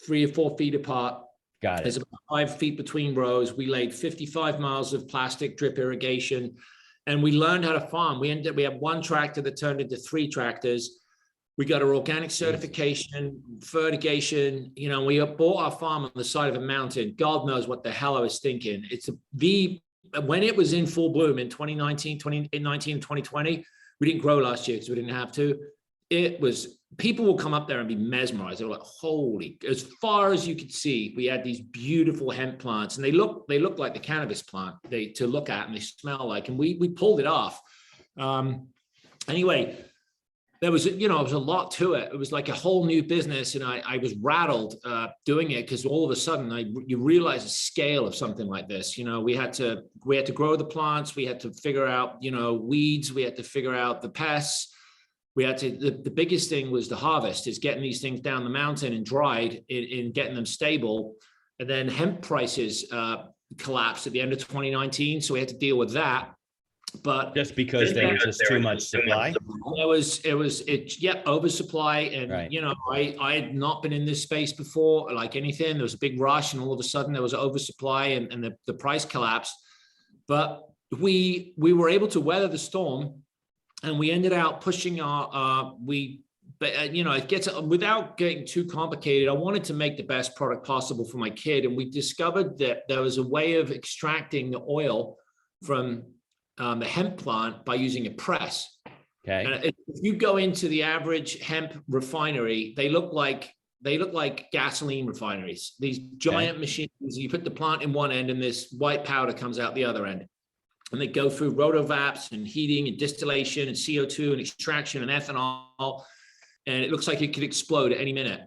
3 or 4 feet apart. Got it. There's about 5 feet between rows. We laid 55 miles of plastic drip irrigation, and we learned how to farm. We had 1 tractor that turned into 3 tractors. We got our organic certification, fertigation. We bought our farm on the side of a mountain. God knows what the hell I was thinking. When it was in full bloom in 2019, 2020, we didn't grow last year because we didn't have to. People will come up there and be mesmerized. They're like, holy, as far as you could see, we had these beautiful hemp plants, and they look like the cannabis plant to look at, and they smell like, and we pulled it off. Anyway, there was, it was a lot to it. It was like a whole new business. And I was rattled doing it, because all of a sudden you realize the scale of something like this. We had to grow the plants. We had to figure out, weeds. We had to figure out the pests. We had to, the biggest thing was the harvest, is getting these things down the mountain and dried in getting them stable. And then hemp prices collapsed at the end of 2019. So we had to deal with that. But just because there was just too much supply. Oversupply. And, right. I had not been in this space before, like anything. There was a big rush, and all of a sudden there was oversupply, and the price collapsed. But we were able to weather the storm, and we ended up pushing it gets, without getting too complicated, I wanted to make the best product possible for my kid. And we discovered that there was a way of extracting the oil from the hemp plant by using a press. Okay. And if you go into the average hemp refinery, they look like gasoline refineries. These giant machines. You put the plant in one end, and this white powder comes out the other end. And they go through rotovaps and heating and distillation and CO2 and extraction and ethanol. And it looks like it could explode at any minute.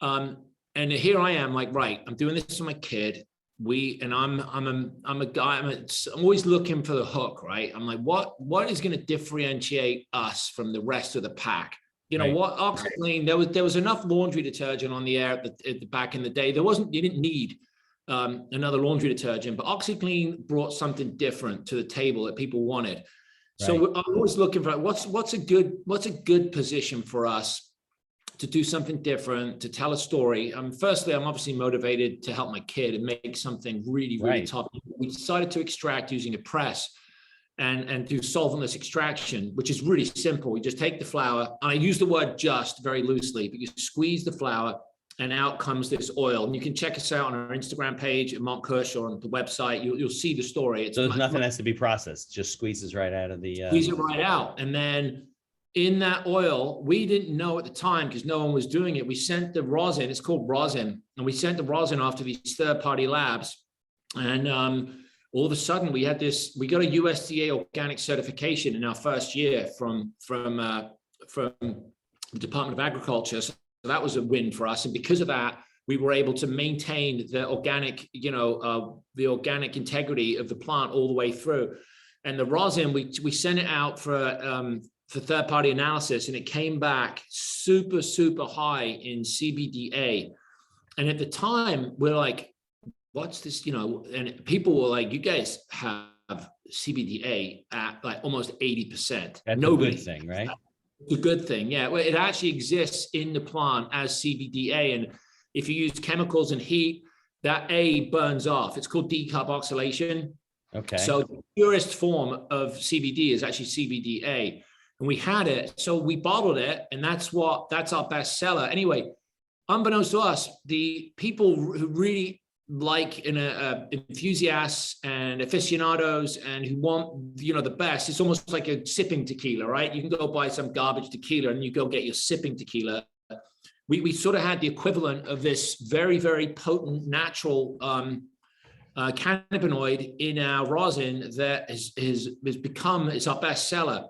And here I am, like, right, I'm doing this for my kid. I'm a guy, I'm always looking for the hook, right? I'm like, what is going to differentiate us from the rest of the pack? What, Oxiclean, there was enough laundry detergent on the air back in the day. You didn't need another laundry detergent, but Oxiclean brought something different to the table that people wanted. Right. So I'm always looking for what's a good position for us to do something different, to tell a story. Firstly, I'm obviously motivated to help my kid and make something really, really top. We decided to extract using a press and do solventless extraction, which is really simple. We just take the flower, and I use the word just very loosely, but you squeeze the flower and out comes this oil. And you can check us out on our Instagram page at Montkush, or on the website. You'll see the story. So nothing has to be processed, just squeezes right out of the... Squeeze it right out. And then in that oil, we didn't know at the time, because no one was doing it. We sent the rosin, it's called rosin, and we sent the rosin off to these third-party labs. And all of a sudden we got a USDA organic certification in our first year from the Department of Agriculture. So that was a win for us. And because of that, we were able to maintain the organic, the organic integrity of the plant all the way through. And the rosin, we sent it out for third-party analysis, and it came back super, super high in CBDA. And at the time, we're like, what's this, and people were like, you guys have CBDA at like almost 80%. That's a good thing, right? It's a good thing, yeah. Well, it actually exists in the plant as CBDA. And if you use chemicals and heat, that A burns off. It's called decarboxylation. Okay. So the purest form of CBD is actually CBDA. And we had it, so we bottled it, and that's our best seller. Anyway, unbeknownst to us, the people who really like enthusiasts and aficionados and who want, the best. It's almost like a sipping tequila, right? You can go buy some garbage tequila and you go get your sipping tequila. We sort of had the equivalent of this very, very potent natural cannabinoid in our rosin that has become, it's our best seller.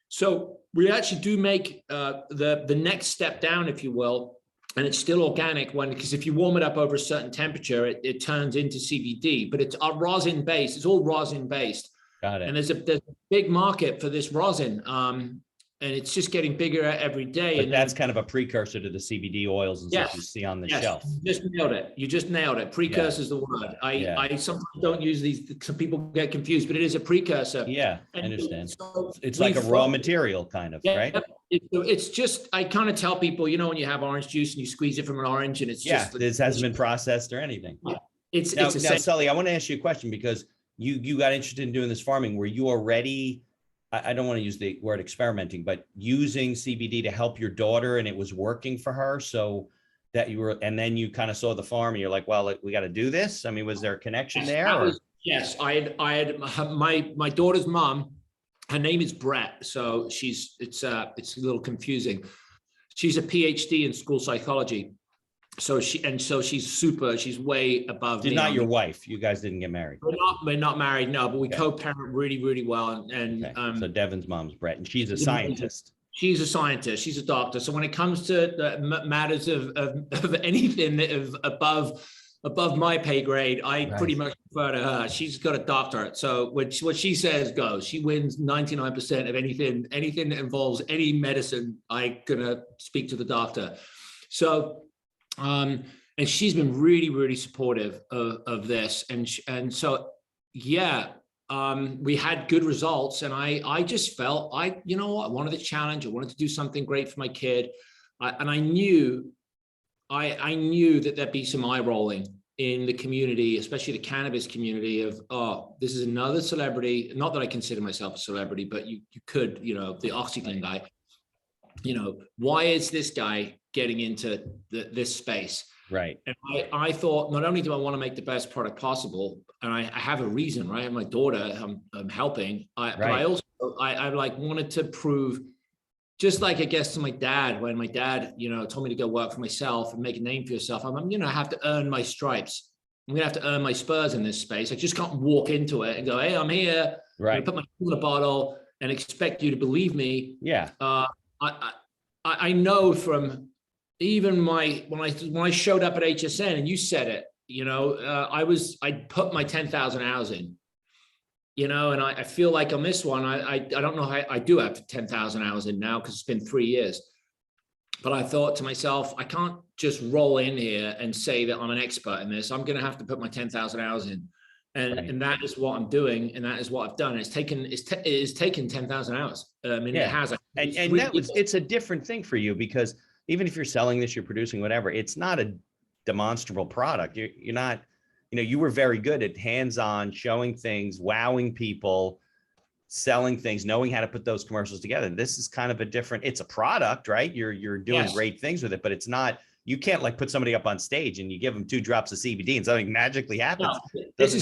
So we actually do make the next step down, if you will, and it's still organic because if you warm it up over a certain temperature, it turns into CBD, but it's our rosin based. It's all rosin based. Got it. And there's a big market for this rosin. And it's just getting bigger every day. But and that's kind of a precursor to the CBD oils and yes, stuff you see on the yes, shelf. You just nailed it. Precursor is the word. I sometimes don't use these. Some people get confused, but it is a precursor. Yeah, I And understand. so It's like a raw material kind of, right? It's just, I kind of tell people, when you have orange juice and you squeeze it from an orange and it's just. This hasn't been processed or anything. Yeah. Now, Sully, I want to ask you a question because you got interested in doing this farming. Were you already, I don't want to use the word experimenting, but using CBD to help your daughter and it was working for her so that you were, and then you kind of saw the farm and you're like, well, we got to do this. I mean, was there a connection there? Yes, I had my daughter's mom, her name is Brett. So it's a little confusing. She's a PhD in school psychology. So she's way above me. Not your wife. You guys didn't get married. We're not married, no, but we co-parent really, really well. And so Devin's mom's Brett, and she's a scientist. She's a scientist. She's a doctor. So when it comes to matters of anything above my pay grade, I pretty much refer to her. She's got a doctorate. So what she says goes. She wins 99% of anything that involves any medicine. I'm gonna speak to the doctor. So. And she's been really, really supportive of this. And so, we had good results and I just felt I wanted a challenge. I wanted to do something great for my kid. And I knew that there'd be some eye rolling in the community, especially the cannabis community of, this is another celebrity. Not that I consider myself a celebrity, but you could, the Oxiclean guy, why is this guy getting into this space? Right. And I thought, not only do I want to make the best product possible, and I have a reason, right? My daughter, I'm helping. But I also, I wanted to prove, just like I guess to my dad, when my dad, told me to go work for myself and make a name for yourself. I have to earn my stripes. I'm gonna have to earn my spurs in this space. I just can't walk into it and go, hey, I'm here. Right. Put my foot in a bottle and expect you to believe me. Yeah. I know from even when I showed up at HSN and you said it, I put my 10,000 hours in, and I feel like on this one, I don't know how I do have 10,000 hours in now because it's been 3 years. But I thought to myself, I can't just roll in here and say that I'm an expert in this. I'm going to have to put my 10,000 hours in. And that is what I'm doing, and that is what I've done. It is taken 10,000 hours. It has. It's a different thing for you because even if you're selling this, you're producing whatever, it's not a demonstrable product. You're not, you were very good at hands-on showing things, wowing people, selling things, knowing how to put those commercials together. This is kind of a different, it's a product, right? You're doing great things with it, but it's not. You can't put somebody up on stage and you give them 2 drops of CBD and something magically happens. No, this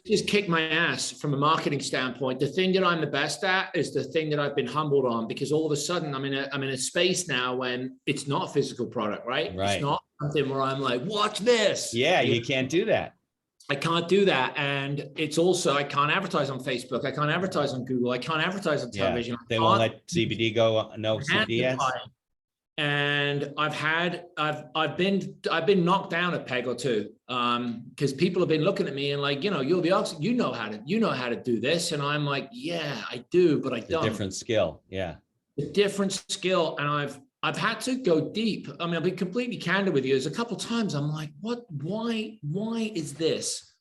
just kicked my ass from a marketing standpoint. The thing that I'm the best at is the thing that I've been humbled on, because all of a sudden I'm in a space now when it's not a physical product, right? It's not something where I'm like, watch this. Yeah, you can't do that. I can't do that. And it's also, I can't advertise on Facebook. I can't advertise on Google. I can't advertise on television. They won't let CBD go, no CBD ads. And I've been knocked down a peg or two because people have been looking at me and like, you're the Oxy, you know how to do this. And I'm like, yeah, I do, but I don't. A different skill. Yeah. A different skill. And I've had to go deep. I mean, I'll be completely candid with you. There's a couple of times I'm like, why is this?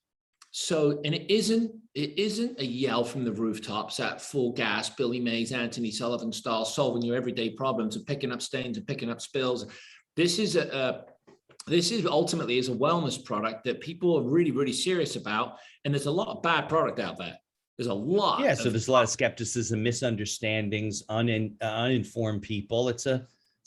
So, and it isn't a yell from the rooftops at full gas, Billy Mays, Anthony Sullivan style, solving your everyday problems and picking up stains and picking up spills. This is ultimately is a wellness product that people are really, really serious about. And there's a lot of bad product out there. There's a lot. Yeah. So there's a lot of skepticism, misunderstandings, uninformed people. It's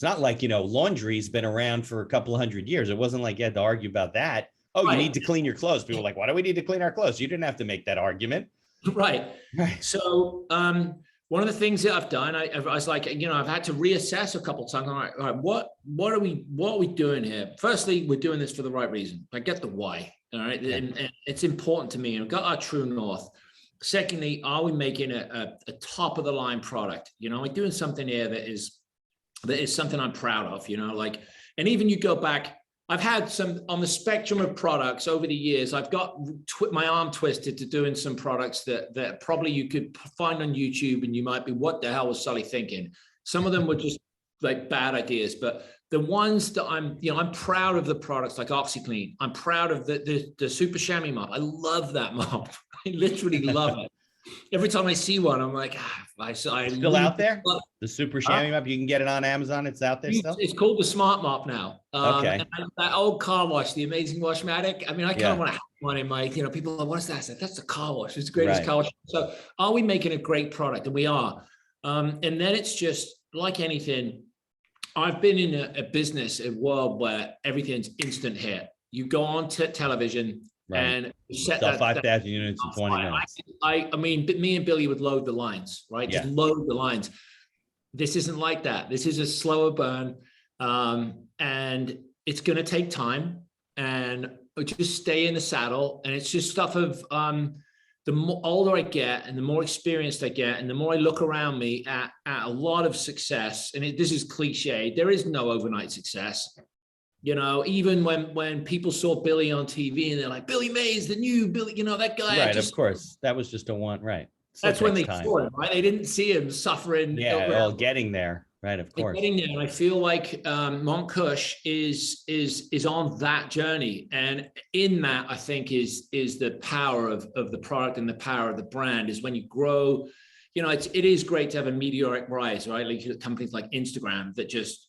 not like, laundry's been around for a couple of 100 years. It wasn't like you had to argue about that. oh, you Right. need to clean your clothes. People are like, why do we need to clean our clothes? You didn't have to make that argument. Right. Right. So one of the things that I've done, I was like, I've had to reassess a couple of times. All right, what are we doing here? Firstly, we're doing this for the right reason. I get the why. All right. Yeah. And it's important to me. And we've got our true north. Secondly, are we making a top of the line product? Like doing something here that is something I'm proud of, like, and even you go back, I've had some on the spectrum of products over the years. I've got my arm twisted to doing some products that probably you could find on YouTube and you might be, what the hell was Sully thinking? Some of them were just like bad ideas, but the ones that I'm proud of the products like Oxiclean. I'm proud of the Super Chamois mop. I love that mop. I literally love it. Every time I see one, I'm like, I still out there. The Super Chamois mop, you can get it on Amazon. It's out there still. It's called the Smart Mop now. Okay. And that old car wash, the Amazing Washmatic. I mean, I kind of want to have one in my, people are like, what is that? I said, that's the car wash. It's the greatest car wash. So are we making a great product? And we are. And then it's just like anything. I've been in a business, a world where everything's instant hit. You go on to television. Right. And set sell 5,000 units in 20 minutes. I mean, me and Billy would load the lines, right? Yeah. Just load the lines. This isn't like that. This is a slower burn, and it's going to take time. And just stay in the saddle. And it's just stuff of the more older I get, and the more experienced I get, and the more I look around me at a lot of success. And this is cliche. There is no overnight success. Even when people saw Billy on TV and they're like, Billy Mays, the new Billy, that guy. Right, of course. That was just a one, right. That's when they saw him, right? They didn't see him suffering. Yeah, well, getting there, right, of course. Getting there, and I feel like Montkush is on that journey. And in that, I think is the power of the product and the power of the brand is when you grow. It is great to have a meteoric rise, right? Like companies like Instagram that just,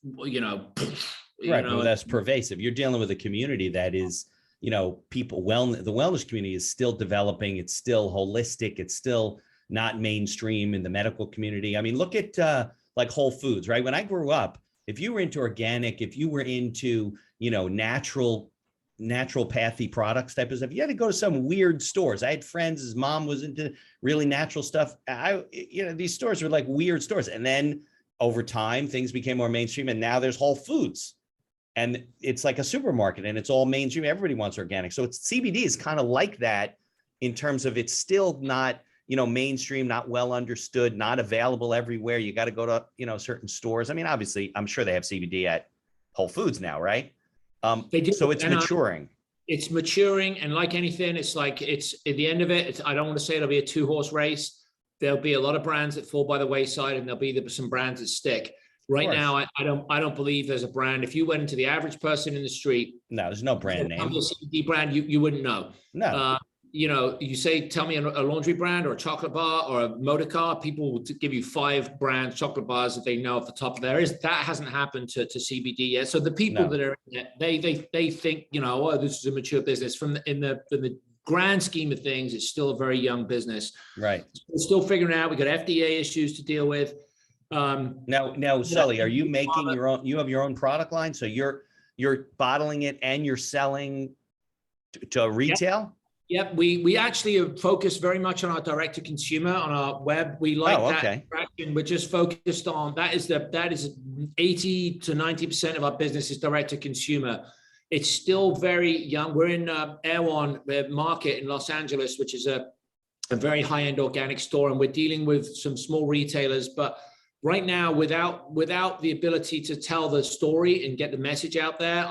right, well, that's pervasive. You're dealing with a community that is, people, the wellness community is still developing. It's still holistic. It's still not mainstream in the medical community. I mean, look at like Whole Foods, right? When I grew up, if you were into organic, if you were into, natural pathy products type of stuff, you had to go to some weird stores. I had friends, his mom was into really natural stuff. These stores were like weird stores. And then over time, things became more mainstream. And now there's Whole Foods. And it's like a supermarket and it's all mainstream. Everybody wants organic. So CBD is kind of like that in terms of it's still not, mainstream, not well understood, not available everywhere. You got to go to, certain stores. I mean, obviously, I'm sure they have CBD at Whole Foods now, right? They do. So it's maturing. It's maturing. And like anything, it's like, it's at the end of it, I don't want to say it'll be a 2-horse race. There'll be a lot of brands that fall by the wayside and there'll be some brands that stick. Right now, I don't believe there's a brand. If you went into the average person in the street, no, there's no brand name. A CBD brand, you wouldn't know. No. You say, tell me a laundry brand or a chocolate bar or a motor car. People will give you 5 brand chocolate bars that they know off the top. That hasn't happened to CBD yet. So the people that are in it, they think, oh, this is a mature business. In the grand scheme of things, it's still a very young business. Right. We're still figuring out. We got FDA issues to deal with. Now, Sully, are you making your own? You have your own product line, so you're bottling it and you're selling to retail. Yep. We actually have focused very much on our direct to consumer on our web. We like that. And we're just focused on that is 80 to 90% of our business is direct to consumer. It's still very young. We're in Erewhon Market in Los Angeles, which is a very high-end organic store, and we're dealing with some small retailers, but right now, without the ability to tell the story and get the message out there,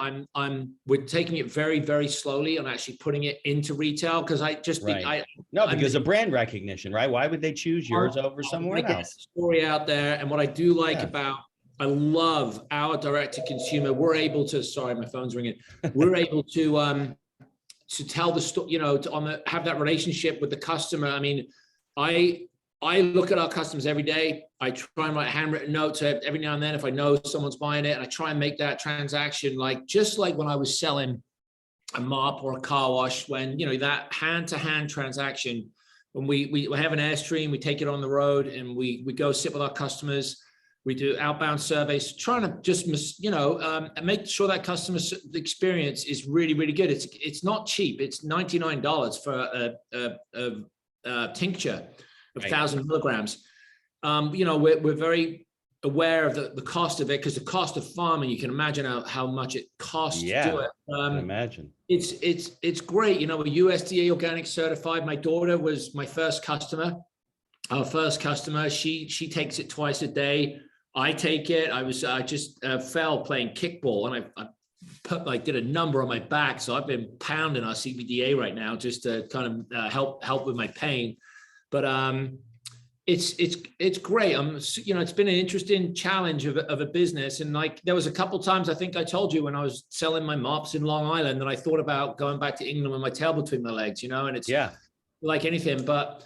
we're taking it very, very slowly on actually putting it into retail because I just think because of brand recognition, right? Why would they choose yours over somewhere else? Get the story out there, and what I do like I love our direct to consumer. We're able to. Sorry, my phone's ringing. We're able to tell the story. Have that relationship with the customer. I mean, I look at our customers every day. I try and write handwritten notes every now and then if I know someone's buying it, and I try and make that transaction just like when I was selling a mop or a car wash, when that hand-to-hand transaction. When we have an Airstream, we take it on the road and we go sit with our customers. We do outbound surveys, trying to just, make sure that customer experience is really, really good. It's not cheap. It's $99 for a tincture of 1,000 milligrams. We're very aware of the cost of it, because the cost of farming, you can imagine how much it costs to do it. I can imagine. It's great. We're USDA organic certified. My daughter was my first customer. Our first customer. She takes it twice a day. I take it. I just fell playing kickball, and I did a number on my back. So I've been pounding our CBDA right now just to kind of help with my pain. But it's great. It's been an interesting challenge of a business. And like, there was a couple times, I think I told you, when I was selling my mops in Long Island, that I thought about going back to England with my tail between my legs, and it's like anything, but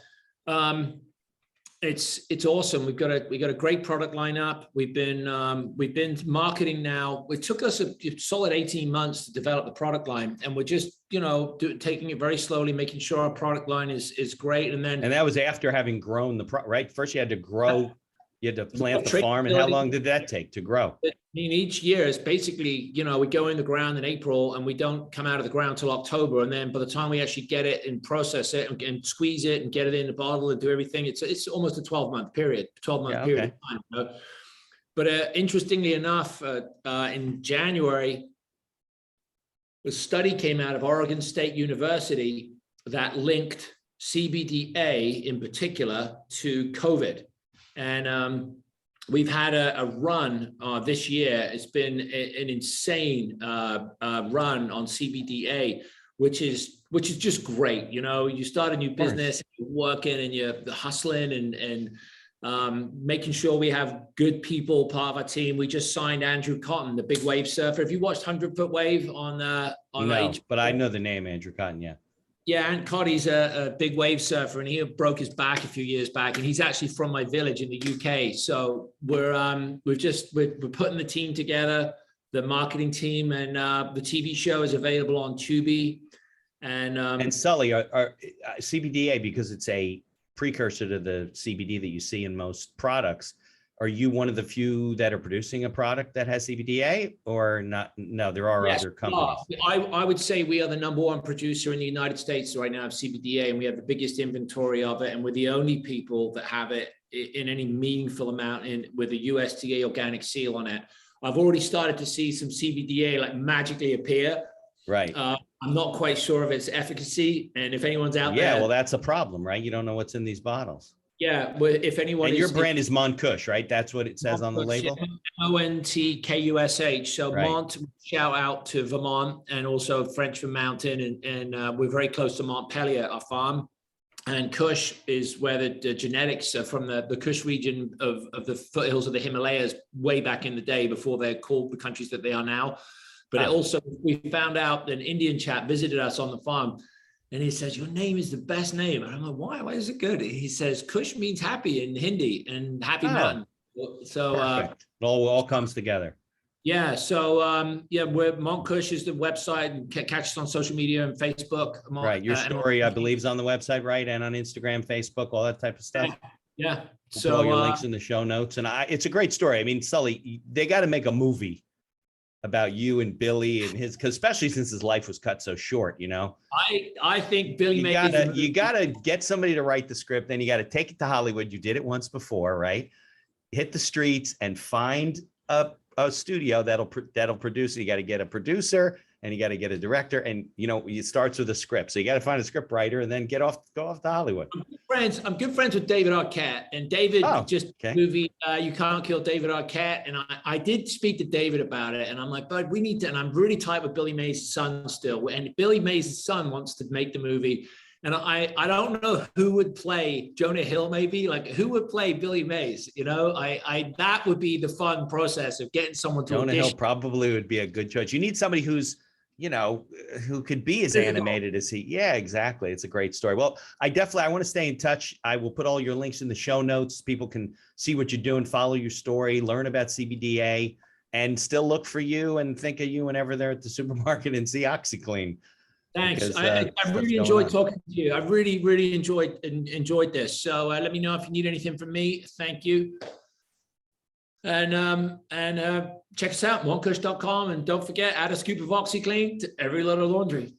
it's awesome. We've got a great product lineup. We've been marketing now. It took us a solid 18 months to develop the product line, and we're just taking it very slowly, making sure our product line is great. And that was after having grown right. First, you had to grow. You had to plant the farm, and how long did that take to grow? I mean, each year is basically, we go in the ground in April, and we don't come out of the ground till October. And then by the time we actually get it and process it and squeeze it and get it in the bottle and do everything, it's almost a 12-month period, period of time. But interestingly enough, in January, a study came out of Oregon State University that linked CBDA in particular to COVID. And we've had a run this year. It's been an insane run on CBDA, which is just great. You start a new business, you're working and you're hustling and making sure we have good people part of our team. We just signed Andrew Cotton, the big wave surfer. Have you watched 100-Foot Wave on No, but I know the name Andrew Cotton. Yeah. Yeah, and Cotty's a big wave surfer, and he broke his back a few years back, and he's actually from my village in the UK. So we're putting the team together, the marketing team, and the TV show is available on Tubi. And Sully, are CBDA, because it's a precursor to the CBD that you see in most products. Are you one of the few that are producing a product that has CBDA, or not? No, there are other companies. I would say we are the #1 producer in the United States right now of CBDA, and we have the biggest inventory of it. And we're the only people that have it in any meaningful amount with a USDA organic seal on it. I've already started to see some CBDA like magically appear. Right. I'm not quite sure of its efficacy. And if anyone's out there. Yeah, well, that's a problem, right? You don't know what's in these bottles. Yeah, well, if anyone. And your brand is Montkush, right? That's what it says on the label. Montkush. So right. Mont, shout out to Vermont, and also French for mountain, and we're very close to Montpelier, our farm. And Kush is where the genetics are from the Kush region of the foothills of the Himalayas way back in the day, before they're called the countries that they are now. But we found out that an Indian chap visited us on the farm. And he says, your name is the best name. And I'm like, why? Why is it good? He says, Kush means happy in Hindi, and happy mountain. So it all comes together. Yeah. So we're Montkush is the website, and catch us on social media and Facebook. Right. Your story, I believe, is on the website, right? And on Instagram, Facebook, all that type of stuff. Yeah. We'll so put all your links in the show notes. And it's a great story. I mean, Sully, they got to make a movie about you and Billy and his, because especially since his life was cut so short, I think Billy you gotta get somebody to write the script, then you got to take it to Hollywood. You did it once before, right? Hit the streets and find a studio that'll produce it. You got to get a producer, and you got to get a director, and it starts with a script. So you got to find a script writer, and then go off to Hollywood. I'm good friends with David Arquette, and David movie You Can't Kill David Arquette, and I did speak to David about it, and I'm like, bud, we need to, and I'm really tight with Billy Mays' son still, and Billy Mays' son wants to make the movie. And I don't know who would play Jonah Hill, maybe, like who would play Billy Mays, that would be the fun process of getting someone to Jonah audition. Hill probably would be a good choice. You need somebody who's, who could be as animated as he. Yeah, exactly. It's a great story. Well, I want to stay in touch. I will put all your links in the show notes. People can see what you're doing, follow your story, learn about CBDA, and still look for you and think of you whenever they're at the supermarket and see Oxiclean. Thanks. Because, I really enjoyed talking to you. I really, really enjoyed this. So let me know if you need anything from me. Thank you. And check us out, montkush.com. And don't forget, add a scoop of Oxiclean to every load of laundry.